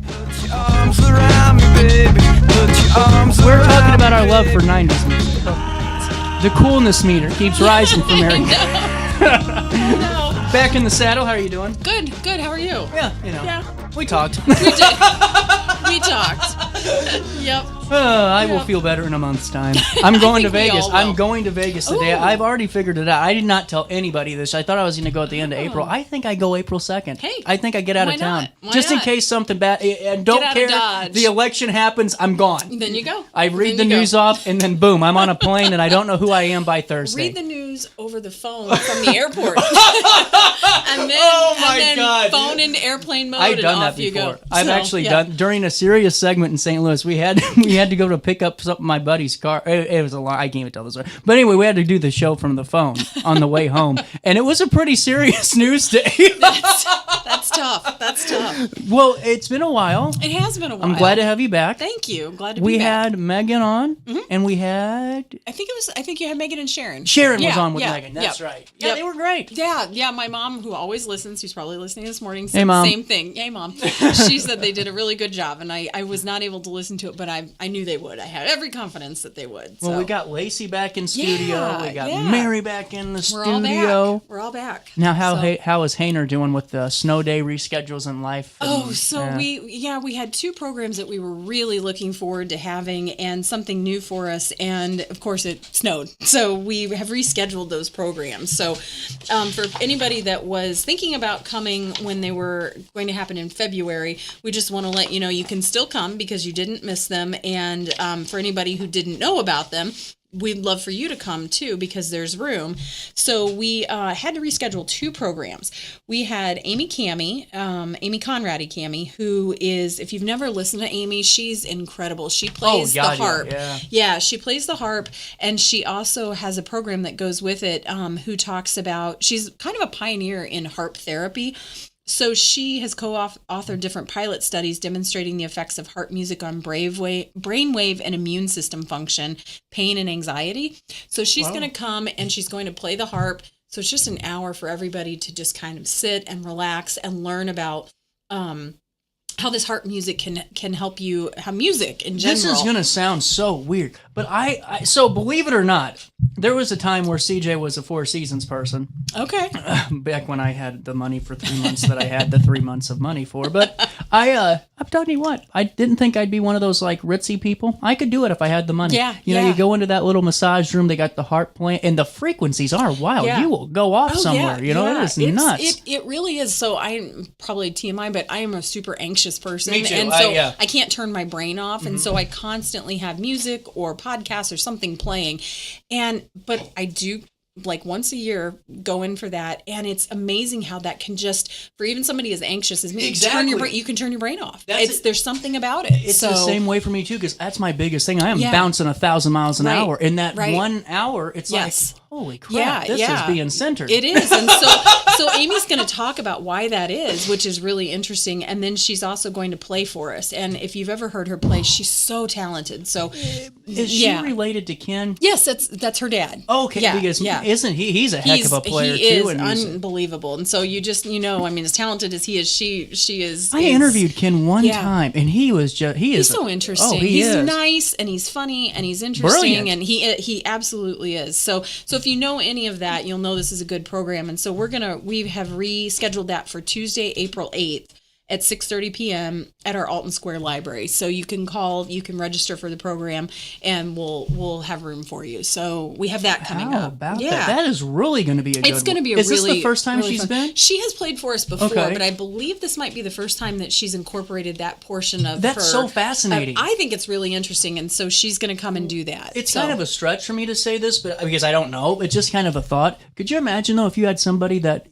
S3: Put your arms around me, baby. Put your arms around me. We're talking about our love for 90s music. The coolness meter keeps rising from Eric. Back in the saddle, how are you doing?
S4: Good. How are you?
S3: Yeah,
S4: Yeah.
S3: We talked.
S4: We did.
S17: We talked. Yep.
S3: I will feel better in a month's time. I'm going to
S17: think we
S3: Vegas.
S17: all will.
S3: I'm going to Vegas today.
S17: Ooh.
S3: I've already figured it out. I did not tell anybody this. I thought I was going to go at the end of April. I think I go April 2nd.
S17: Hey,
S3: I think I get out
S17: why
S3: of town.
S17: not? Why
S3: Just in
S17: not?
S3: case something bad. And don't
S17: Get out of
S3: care.
S17: Dodge.
S3: The election happens. I'm gone.
S17: Then you go.
S3: I read the
S17: Then you
S3: news
S17: go.
S3: off, and then boom, I'm on a plane, and I don't know who I am by Thursday.
S17: Read the news over the phone from the airport. and then phone into airplane mode
S3: I've
S17: and
S3: done
S17: off
S3: that
S17: you
S3: before.
S17: go.
S3: I've
S17: So,
S3: actually
S17: yeah.
S3: done during a serious segment in St. Louis. We had to go to pick up something in my buddy's car. It was a long. I can't even tell the story. But anyway, we had to do the show from the phone on the way home, and it was a pretty serious news day.
S17: That's tough. That's tough.
S3: Well, it's been a while.
S17: It has been a while.
S3: I'm glad to have you back.
S17: Thank you. I'm glad to be
S3: We
S17: back.
S3: had Megan on, and we had
S17: I think you had Megan and Sharon.
S3: Sharon was on with Megan. That's
S17: Yep.
S3: right. Yeah, they were great.
S17: Yeah. My mom, who always listens, who's probably listening this morning, said
S3: Hey, Mom.
S17: the same thing. Hey, Mom. She said they did a really good job, and I was not able to listen to it, but I knew they would. I had every confidence that they would.
S3: Well,
S17: so.
S3: we got Lacey back in studio.
S17: Yeah,
S3: We got
S17: yeah.
S3: Mary back in the
S17: We're all
S3: studio.
S17: back. We're all back.
S3: Now, how
S17: So-
S3: how is Hayner doing with the snow day reschedules and life?
S17: Oh, so we had two programs that we were really looking forward to having and something new for us. And of course it snowed. So we have rescheduled those programs. So for anybody that was thinking about coming when they were going to happen in February, we just want to let you know you can still come because you didn't miss them. And for anybody who didn't know about them, we'd love for you to come too because there's room. So we had to reschedule two programs. We had Amy Conradi Cammy, who is, if you've never listened to Amy, she's incredible. She plays the harp. Yeah, she plays the harp, and she also has a program that goes with it who talks about, she's kind of a pioneer in harp therapy. So she has co-authored different pilot studies demonstrating the effects of harp music on brainwave and immune system function, pain, and anxiety. So she's going to come and she's going to play the harp. So it's just an hour for everybody to just kind of sit and relax and learn about how this harp music can help you, how music in general.
S3: This is going to sound so weird, but I so believe it or not, there was a time where CJ was a Four Seasons person.
S17: Okay.
S3: Back when I had the money for 3 months that I had the 3 months of money for. But I'm telling you what, I didn't think I'd be one of those like ritzy people. I could do it if I had the money.
S17: Yeah.
S3: You know, you go into that little massage room, they got the harp playing, and the frequencies are wild.
S17: Yeah.
S3: You will go off somewhere. You know, it is nuts.
S17: It really is. So I'm probably TMI, but I am a super anxious person.
S3: Me too.
S17: And so I can't turn my brain off. And so I constantly have music or podcasts or something playing. But I do, like, once a year go in for that, and it's amazing how that can just, for even somebody as anxious as me, you can turn your brain off. There's something about it.
S3: It's the same way for me too, because that's my biggest thing. I am bouncing 1,000 miles an hour. In that 1 hour, it's like, holy crap, this is being centered.
S17: It is. And so Amy's going to talk about why that is, which is really interesting. And then she's also going to play for us. And if you've ever heard her play, she's so talented. So
S3: is she related to Ken?
S17: Yes, that's her dad.
S3: Okay, because isn't he? He's a heck of a player too.
S17: He is unbelievable. And so you just, I mean, as talented as he is, she is.
S3: I interviewed Ken one time, and he was he's
S17: so interesting.
S3: Oh, he's
S17: nice, and he's funny, and he's interesting.
S3: Brilliant.
S17: And he absolutely is. So if you know any of that, you'll know this is a good program. And so we have rescheduled that for Tuesday, April 8th at 6:30 p.m. at our Alton Square Library. So you can call, you can register for the program, and we'll have room for you. So we have that coming up.
S3: About that? That is really going to be a good one.
S17: It's going to be
S3: Is this the first time
S17: really
S3: she's
S17: fun.
S3: been?
S17: She has played for us before,
S3: Okay.
S17: but I believe this might be the first time that she's incorporated that portion of
S3: That's
S17: her.
S3: so fascinating.
S17: I think it's really interesting, and so she's going to come and do that.
S3: It's kind of a stretch for me to say this, but because I don't know, it's just kind of a thought. Could you imagine though if you had somebody that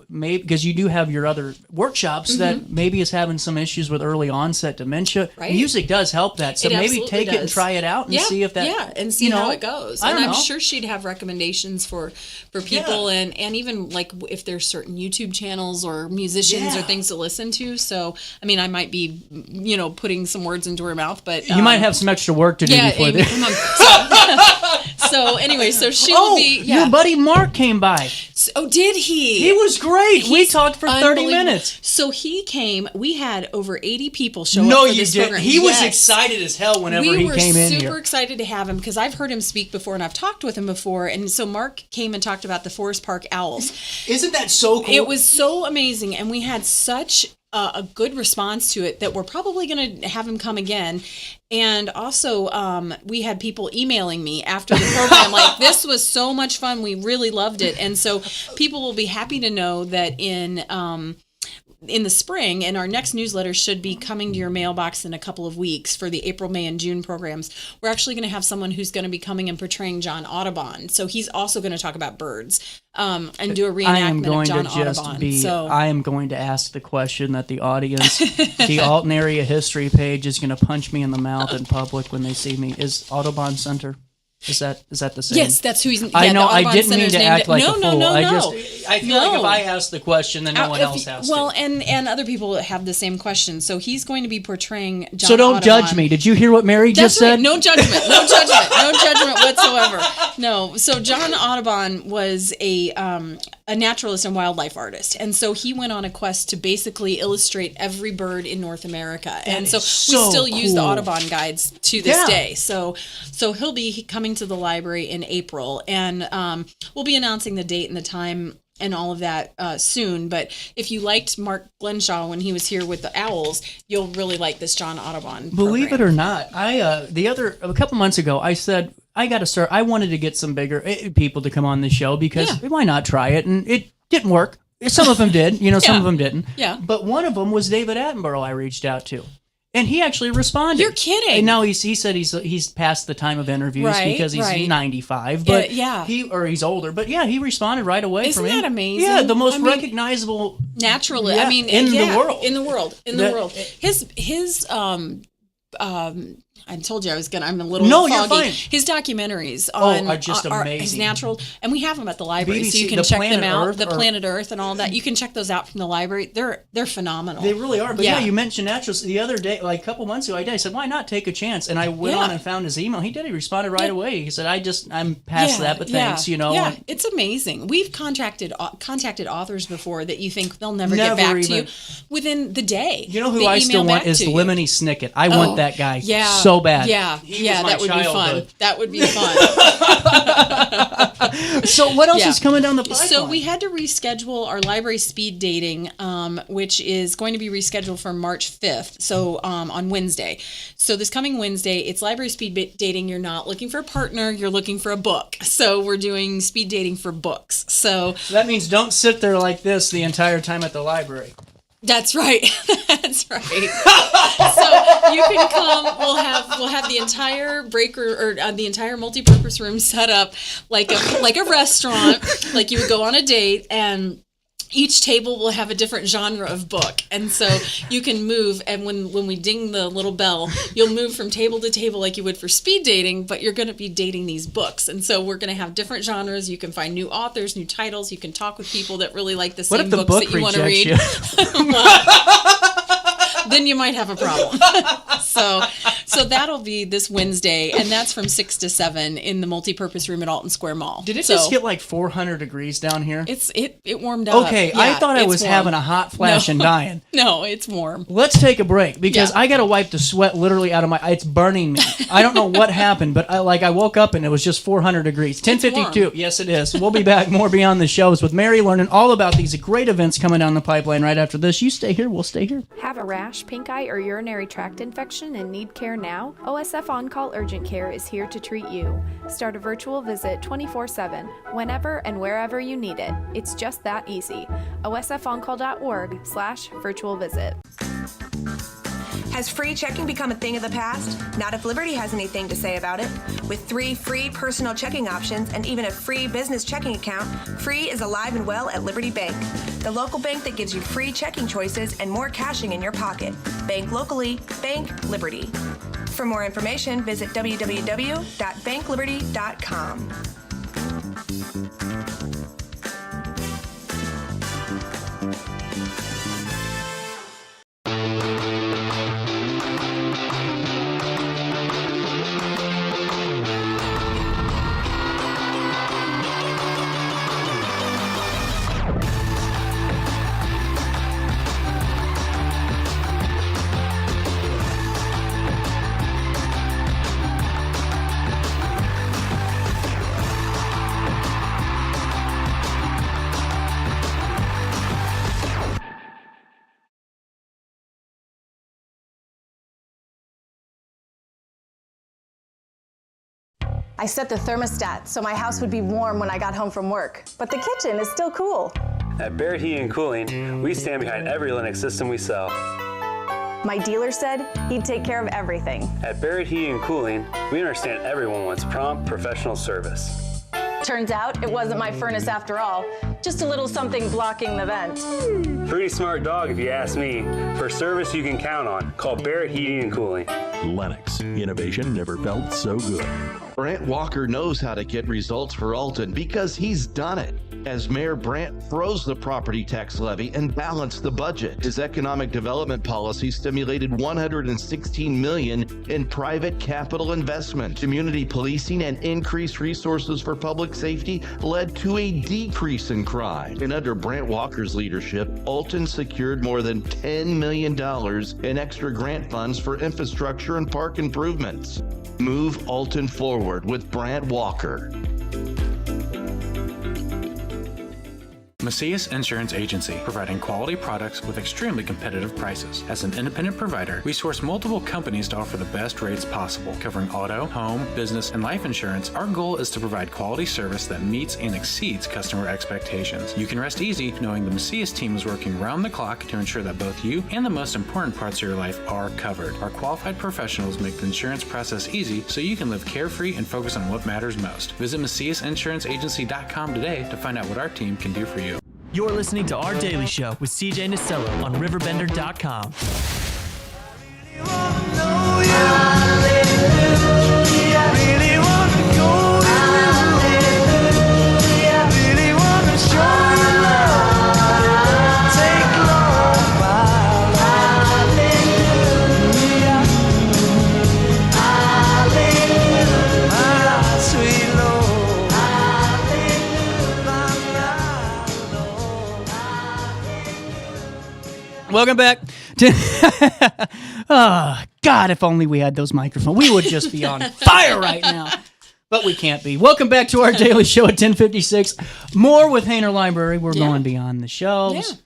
S3: maybe because you do have your other workshops that maybe is having some issues with early onset dementia.
S17: Right.
S3: Music does help that, so
S17: It
S3: maybe
S17: absolutely
S3: take it and
S17: does.
S3: try it out and see if that
S17: and see how it goes.
S3: I don't
S17: and I'm
S3: know.
S17: sure she'd have recommendations for people and even like if there's certain YouTube channels or musicians or things to listen to. So I mean, I might be putting some words into her mouth, but
S3: you might have some extra work to do before
S17: Amy,
S3: this.
S17: come on. So anyway, so she will be. Yeah.
S3: Your buddy Mark came by.
S17: Oh, did he?
S3: He was great. We talked for 30
S17: unbelievable.
S3: minutes.
S17: So he came. We had over 80 people show
S3: No,
S17: up for
S3: you
S17: this
S3: did.
S17: program.
S3: He was
S17: Yes.
S3: excited as hell whenever he came in
S17: We
S3: here.
S17: were super excited to have him because I've heard him speak before and I've talked with him before. And so Mark came and talked about the Forest Park Owls.
S3: Isn't that so cool?
S17: It was so amazing, and we had such a good response to it that we're probably going to have him come again. And also, we had people emailing me after the program, like, this was so much fun. We really loved it. And so people will be happy to know that in the spring, and our next newsletter should be coming to your mailbox in a couple of weeks for the April, May, and June programs. We're actually going to have someone who's going to be coming and portraying John Audubon. So he's also going to talk about birds and do a reenactment of John Audubon.
S3: I am going to ask the question that the audience, the Alton Area History page, is going to punch me in the mouth in public when they see me. Is Audubon Center? Is that the same?
S17: Yes, that's who he's. Yeah,
S3: I know. I didn't mean to act like a fool.
S17: No.
S3: I feel like if I ask the question, then no one else has to.
S17: Well, and other people have the same question. So he's going to be portraying John.
S3: So don't
S17: Audubon.
S3: judge me. Did you hear what Mary just said?
S17: No judgment. No judgment whatsoever. No. So John Audubon was a naturalist and wildlife artist, and so he went on a quest to basically illustrate every bird in North America. And so we still use the Audubon guides to this day. So he'll be coming to the library in April, and we'll be announcing the date and the time and all of that soon. But if you liked Mark Glenshaw when he was here with the owls, you'll really like this John Audubon
S3: Believe
S17: program.
S3: it or not, a couple months ago, I said I got to start. I wanted to get some bigger people to come on the show because why not try it? And it didn't work. Some of them did, some of them didn't.
S17: Yeah.
S3: But one of them was David Attenborough. I reached out to. And he actually responded.
S17: You're kidding.
S3: And now he said he's past the time of interviews because he's 95, but he's older. But he responded right away.
S17: Isn't that amazing?
S3: Yeah, the most recognizable
S17: naturally.
S3: Yeah, in the world.
S17: His I told you I'm a little foggy.
S3: You're fine.
S17: His documentaries are
S3: just amazing.
S17: His natural, and we have them at the library,
S3: BBC,
S17: so you can check them out.
S3: Earth,
S17: the Planet Earth and all that. You can check those out from the library. They're phenomenal.
S3: They really are. But you mentioned naturals the other day, like a couple months ago. I said, why not take a chance? And I went on and found his email. He did. He responded right away. He said, I'm past that, but thanks.
S17: Yeah, it's amazing. We've contacted authors before that you think they'll never get back to you within the day.
S3: You know who I still want is Lemony Snicket. I want that guy so bad.
S17: Yeah, that would be fun. That would be fun.
S3: So what else is coming down the pipeline?
S17: So we had to reschedule our library speed dating, which is going to be rescheduled for March 5th, so on Wednesday. So this coming Wednesday, it's library speed dating. You're not looking for a partner, you're looking for a book. So we're doing speed dating for books. So
S3: that means don't sit there like this the entire time at the library.
S17: That's right. That's right. So you can come. We'll have the entire breaker or the entire multi-purpose room set up like a restaurant, like you would go on a date, and each table will have a different genre of book. And so you can move, and when we ding the little bell, you'll move from table to table like you would for speed dating, but you're going to be dating these books. And so we're going to have different genres. You can find new authors, new titles. You can talk with people that really like the same books that you want to read. Then you might have a problem. So that'll be this Wednesday, and that's from 6 to 7 in the multipurpose room at Alton Square Mall.
S3: Did it just get like 400 degrees down here?
S17: It warmed up.
S3: Okay, I thought I was having a hot flash and dying.
S17: No, it's warm.
S3: Let's take a break because I got to wipe the sweat literally out of my. It's burning me. I don't know what happened, but I woke up and it was just 400 degrees. 10:52. Yes, it is. We'll be back more Beyond the Shows with Mary, learning all about these great events coming down the pipeline right after this. You stay here. We'll stay here.
S12: Have a rash, pink eye, or urinary tract infection and need care now? OSF On Call Urgent Care is here to treat you. Start a virtual visit 24/7, whenever and wherever you need it. It's just that easy. OSFOnCall.org/virtual visit.
S4: Has free checking become a thing of the past? Not if Liberty has anything to say about it. With 3 free personal checking options and even a free business checking account, free is alive and well at Liberty Bank. The local bank that gives you free checking choices and more cashing in your pocket. Bank locally, bank Liberty. For more information, visit www.bankliberty.com.
S5: I set the thermostat so my house would be warm when I got home from work, but the kitchen is still cool.
S6: At Barrett Heating and Cooling, we stand behind every Lennox system we sell.
S5: My dealer said he'd take care of everything.
S6: At Barrett Heating and Cooling, we understand everyone wants prompt, professional service.
S5: Turns out it wasn't my furnace after all, just a little something blocking the vent.
S6: Pretty smart dog if you ask me. For service you can count on, call Barrett Heating and Cooling.
S7: Lennox. Innovation never felt so good.
S8: Brant Walker knows how to get results for Alton because he's done it. As Mayor Brant froze the property tax levy and balanced the budget, his economic development policy stimulated $116 million in private capital investment. Community policing and increased resources for public safety led to a decrease in crime. And under Brant Walker's leadership, Alton secured more than $10 million in extra grant funds for infrastructure and park improvements. Move Alton forward with Brant Walker.
S9: Macias Insurance Agency, providing quality products with extremely competitive prices. As an independent provider, we source multiple companies to offer the best rates possible. Covering auto, home, business, and life insurance, our goal is to provide quality service that meets and exceeds customer expectations. You can rest easy knowing the Macias team is working round the clock to ensure that both you and the most important parts of your life are covered. Our qualified professionals make the insurance process easy so you can live carefree and focus on what matters most. Visit MaciasInsuranceAgency.com today to find out what our team can do for you.
S10: You're listening to Our Daily Show with CJ Nasello on RiverBender.com.
S3: Welcome back to oh, God, if only we had those microphones. We would just be on fire right now. But we can't be. Welcome back to Our Daily Show at 10:56. More with Hayner Library. We're going beyond the shelves.
S17: Yeah.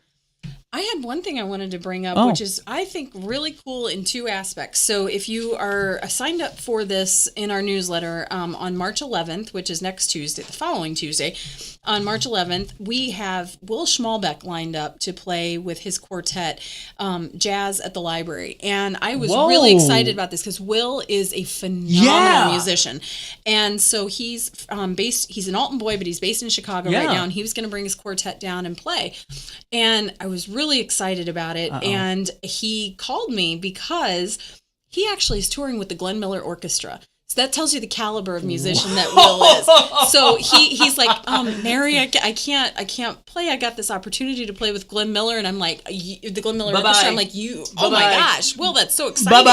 S17: I had one thing I wanted to bring up, which is, I think, really cool in two aspects. So if you are signed up for this in our newsletter on March 11th, which is next Tuesday, the following Tuesday, on March 11th, we have Will Schmalbeck lined up to play with his quartet, Jazz at the Library. And I was really excited about this because Will is a phenomenal musician. And so he's he's an Alton boy, but he's based in Chicago right now. And he was going to bring his quartet down and play. And I was really excited about it. And he called me because he actually is touring with the Glenn Miller Orchestra. So that tells you the caliber of musician that Will is. So he's like, Mary, I can't play. I got this opportunity to play with Glenn Miller, and I'm like, the Glenn Miller Orchestra. I'm like, oh my gosh, Will, that's so exciting.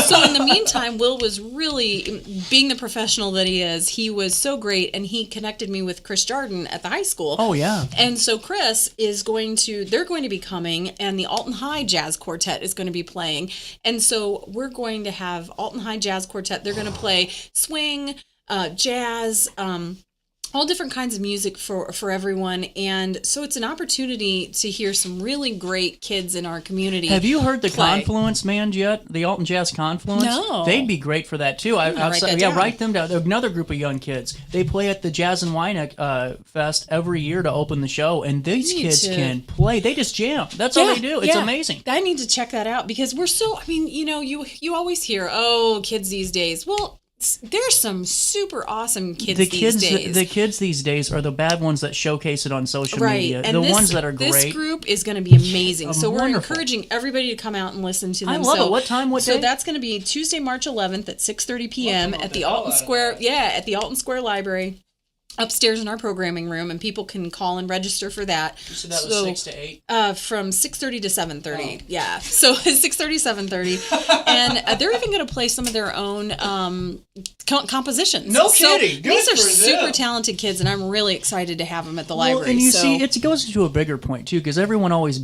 S17: So in the meantime, Will was really, being the professional that he is, he was so great, and he connected me with Chris Jardin at the high school.
S3: Oh yeah.
S17: And so Chris is they're going to be coming, and the Alton High Jazz Quartet is going to be playing, and so we're going to have Alton High Jazz Quartet. They're going to play swing, jazz, all different kinds of music for everyone. And so it's an opportunity to hear some really great kids in our community.
S3: Have you heard the Confluence Band yet? The Alton Jazz Confluence?
S17: No.
S3: They'd be great for that too. Write them down. Another group of young kids. They play at the Jazz and Wine Fest every year to open the show, and these kids can play. They just jam. That's all they do. It's amazing.
S17: I need to check that out because we're so, you always hear, kids these days. Well, there's some super awesome kids these days.
S3: The kids these days are the bad ones that showcase it on social media.
S17: And
S3: the ones that are great.
S17: This group is going to be amazing. So we're encouraging everybody to come out and listen to them.
S3: I love it. What time? What day?
S17: So that's going to be Tuesday, March 11th at 6:30 p.m. at the Alton Square. Yeah, at the Alton Square Library. Upstairs in our programming room, and people can call and register for that.
S3: So that was 6 to 8?
S17: From 6:30 to 7:30. Yeah. So 6:30, 7:30. And they're even going to play some of their own compositions.
S3: No kidding.
S17: These are super talented kids, and I'm really excited to have them at the library.
S3: And you see, it goes to a bigger point, too, because everyone always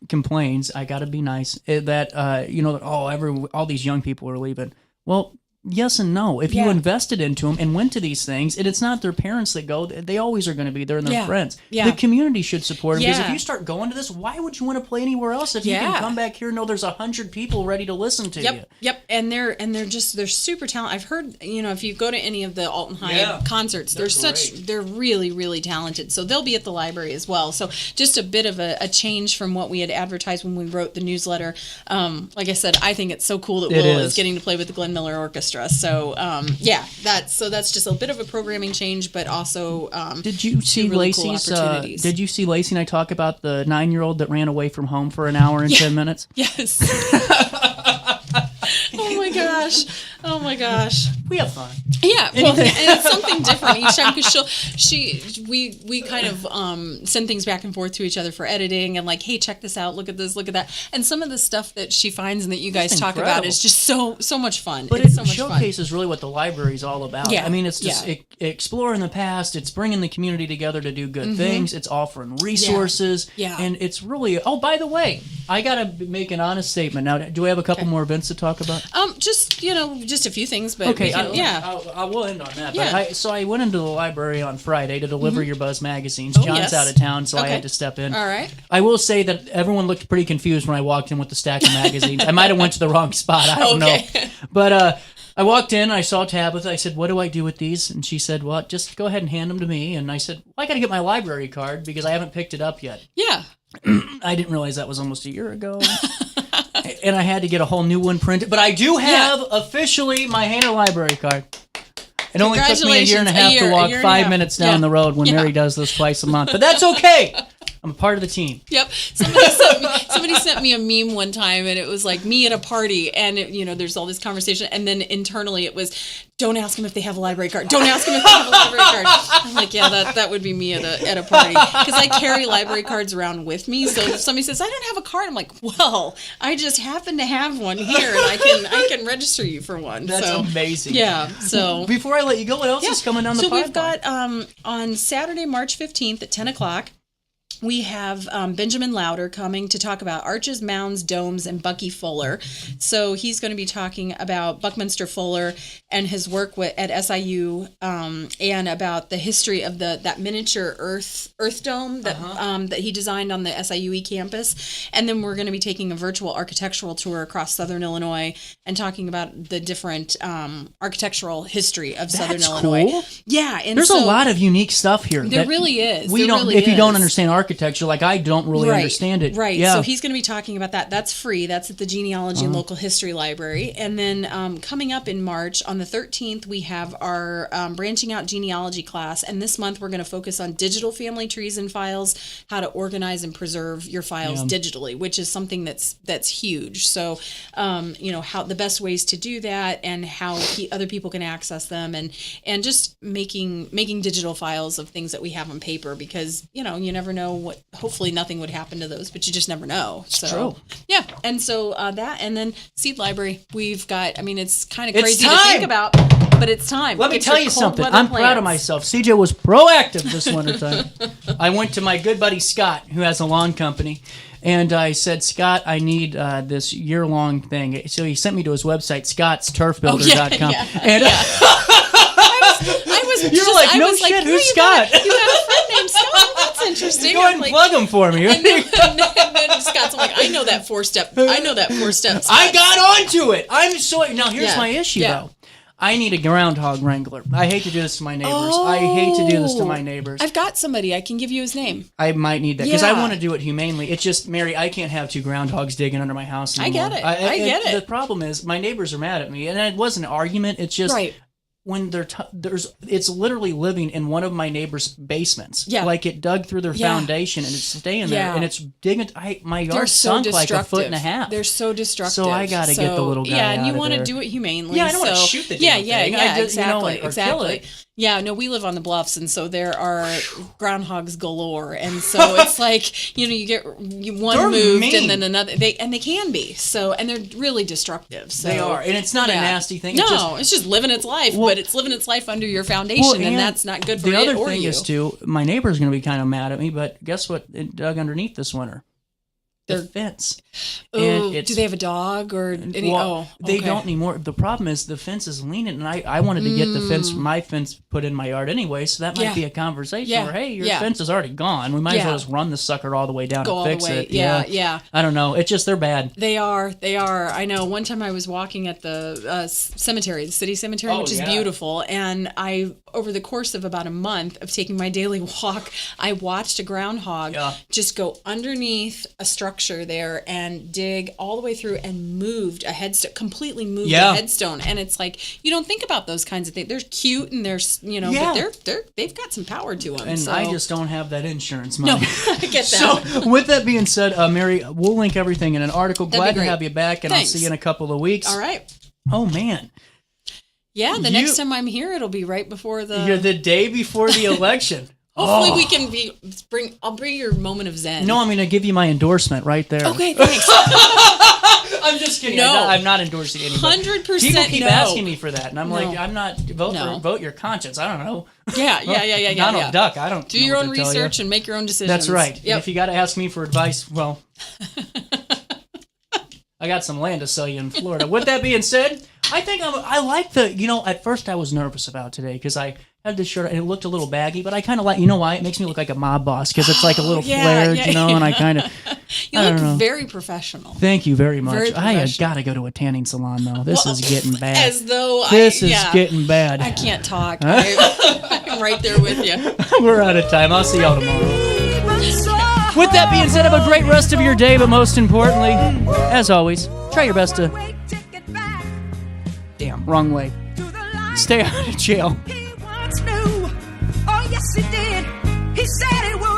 S3: complains, I got to be nice, that, all these young people are leaving. Well, yes and no. If you invested into them and went to these things, and it's not their parents that go, they always are going to be there and their friends. Yeah. The community should support them, because if you start going to this, why would you want to play anywhere else if you can come back here and know there's 100 people ready to listen to you?
S17: Yep. And they're super talented. I've heard, if you go to any of the Alton High concerts, they're really, really talented. So they'll be at the library as well. So just a bit of a change from what we had advertised when we wrote the newsletter. Like I said, I think it's so cool that Will is getting to play with the Glenn Miller Orchestra. So that's just a bit of a programming change, but also
S3: did you see
S17: really
S3: Lacey's?
S17: Cool opportunities.
S3: Did you see Lacey and I talk about the 9-year-old that ran away from home for an hour and 10 minutes?
S17: Yes. Oh my gosh.
S3: We have fun.
S17: Yeah, well, and it's something different each time, because we kind of send things back and forth to each other for editing, and like, hey, check this out, look at this, look at that, and some of the stuff that she finds and that you guys talk about is just so much fun.
S3: But
S17: it's
S3: it showcases really what the library is all about.
S17: Yeah.
S3: I mean, it's just exploring the past. It's bringing the community together to do good things. It's offering resources.
S17: Yeah.
S3: And it's really. Oh, by the way, I gotta make an honest statement now. Do we have a couple more events to talk about?
S17: Just a few things, but
S3: okay. I will end on that.
S17: Yeah.
S3: But I went into the library on Friday to deliver Your Buzz magazines. John's out of town, so I had to step in.
S17: All right.
S3: I will say that everyone looked pretty confused when I walked in with the stack of magazines. I might have went to the wrong spot. I don't know. But I walked in, I saw Tabitha. I said, "What do I do with these?" And she said, "Well, just go ahead and hand them to me." And I said, "Well, I got to get my library card because I haven't picked it up yet."
S17: Yeah.
S3: I didn't realize that was almost a year ago. And I had to get a whole new one printed. But I do have officially my Hayner Library card. It only took me a year and a half to walk 5 minutes down the road when Mary does this twice a month. But that's okay. I'm a part of the team.
S17: Yep. Somebody sent me a meme one time, and it was like me at a party, and there's all this conversation, and then internally it was, don't ask them if they have a library card. Don't ask them if they have a library card. I'm like, yeah, that would be me at a party, because I carry library cards around with me. So if somebody says I don't have a card, I'm like, well, I just happen to have one here, and I can register you for one.
S3: That's amazing.
S17: Yeah. So
S3: before I let you go, what else is coming down the pipeline?
S17: So we've got on Saturday, March 15th at 10 o'clock. We have Benjamin Lauder coming to talk about arches, mounds, domes, and Bucky Fuller. So he's going to be talking about Buckminster Fuller and his work at SIU, and about the history of that miniature Earth dome that he designed on the SIUE campus. And then we're going to be taking a virtual architectural tour across Southern Illinois and talking about the different architectural history of Southern Illinois.
S3: Cool.
S17: Yeah, and
S3: there's a lot of unique stuff here.
S17: There really is.
S3: If you don't understand architecture, like I don't really understand it.
S17: Right.
S3: Yeah.
S17: So he's going to be talking about that. That's free. That's at the Genealogy and Local History Library. And then coming up in March, on the 13th, we have our Branching Out Genealogy class. And this month, we're going to focus on digital family trees and files, how to organize and preserve your files digitally, which is something that's huge. So, how the best ways to do that, and how other people can access them, and just making digital files of things that we have on paper, because, you never know what, hopefully nothing would happen to those, but you just never know.
S3: It's true.
S17: Yeah. And so that, and then Seed Library, we've got, it's kind of crazy to think about, but it's time.
S3: Let me tell you something. I'm proud of myself. CJ was proactive this wintertime. I went to my good buddy Scott, who has a lawn company, and I said, Scott, I need this year-long thing. So he sent me to his website, scottsturfbuilder.com. You're like, no shit, who's Scott?
S17: You have a friend named Scott? That's interesting.
S3: Go ahead and plug him for me.
S17: And then Scott's like, I know that 4-step.
S3: I got onto it. Now here's my issue, though. I need a groundhog wrangler. I hate to do this to my neighbors.
S17: I've got somebody. I can give you his name.
S3: I might need that, because I want to do it humanely. It's just, Mary, I can't have 2 groundhogs digging under my house anymore.
S17: I get it.
S3: The problem is, my neighbors are mad at me, and it wasn't an argument. It's just... Right. When it's literally living in one of my neighbor's basements. Yeah. Like it dug through their foundation, and it's staying there, and it's digging. My yard sunk like 1.5 feet.
S17: They're so destructive.
S3: So I got to get the little guy
S17: and you
S3: want
S17: to do it humanely.
S3: Yeah, I don't want to shoot the damn thing.
S17: Exactly.
S3: Kill it.
S17: Yeah, no, we live on the bluffs, and so there are groundhogs galore, and so it's like, you get one
S3: they're
S17: moved
S3: mean.
S17: And then another. They can be, and they're really destructive. So
S3: they are, and it's not a nasty thing.
S17: No, it's just living its life, but it's living its life under your foundation, and that's not good for it or you.
S3: The other thing is too, my neighbor's going to be kind of mad at me, but guess what? It dug underneath this winter. the fence.
S17: Oh, do they have a dog or any?
S3: They don't anymore. The problem is the fence is leaning, and I wanted to get my fence put in my yard anyway, so that might be a conversation where, hey, your fence is already gone. We might as well just run the sucker all the way down and fix it.
S17: Yeah.
S3: I don't know. It's just they're bad.
S17: They are. I know. One time I was walking at the cemetery, the city cemetery, which is beautiful, and over the course of about a month of taking my daily walk, I watched a groundhog just go underneath a structure there and dig all the way through and moved a headstone, completely moved a headstone. And it's like, you don't think about those kinds of things. They're cute and but they've got some power to them.
S3: And I just don't have that insurance money.
S17: No, I get that.
S3: So with that being said, Mary, we'll link everything in an article. Glad to have you back, and
S17: Thanks.
S3: I'll see you in a couple of weeks.
S17: All right.
S3: Oh, man.
S17: Yeah, next time I'm here, it'll be right before
S3: You're the day before the election.
S17: Hopefully we can I'll bring your moment of zen.
S3: No, I'm going to give you my endorsement right there.
S17: Okay, thanks.
S3: I'm just kidding.
S17: No.
S3: I'm not endorsing anybody.
S17: 100%
S3: People keep
S17: no.
S3: asking me for that, and I'm like, I'm not vote your conscience. I don't know.
S17: Yeah.
S3: Not a duck. I don't
S17: do
S3: know
S17: your
S3: what
S17: own
S3: to tell
S17: research
S3: you.
S17: and make your own decisions.
S3: That's right.
S17: Yep.
S3: And if you got to ask me for advice, well, I got some land to sell you in Florida. With that being said, I think I like at first I was nervous about today because I had this shirt and it looked a little baggy, but I kind of like, you know why? It makes me look like a mob boss because it's like a little flared, and I kind of...
S17: You look very professional.
S3: Thank you very much.
S17: Very
S3: I have got to go to a tanning salon, though. This is getting bad.
S17: As though
S3: This is getting bad.
S17: I can't talk. I'm right there with you.
S3: We're out of time. I'll see y'all tomorrow. With that being said, have a great rest of your day, but most importantly, as always, try your best to... Damn, wrong way. Stay out of jail.
S21: Oh, yes, he did. He said it would.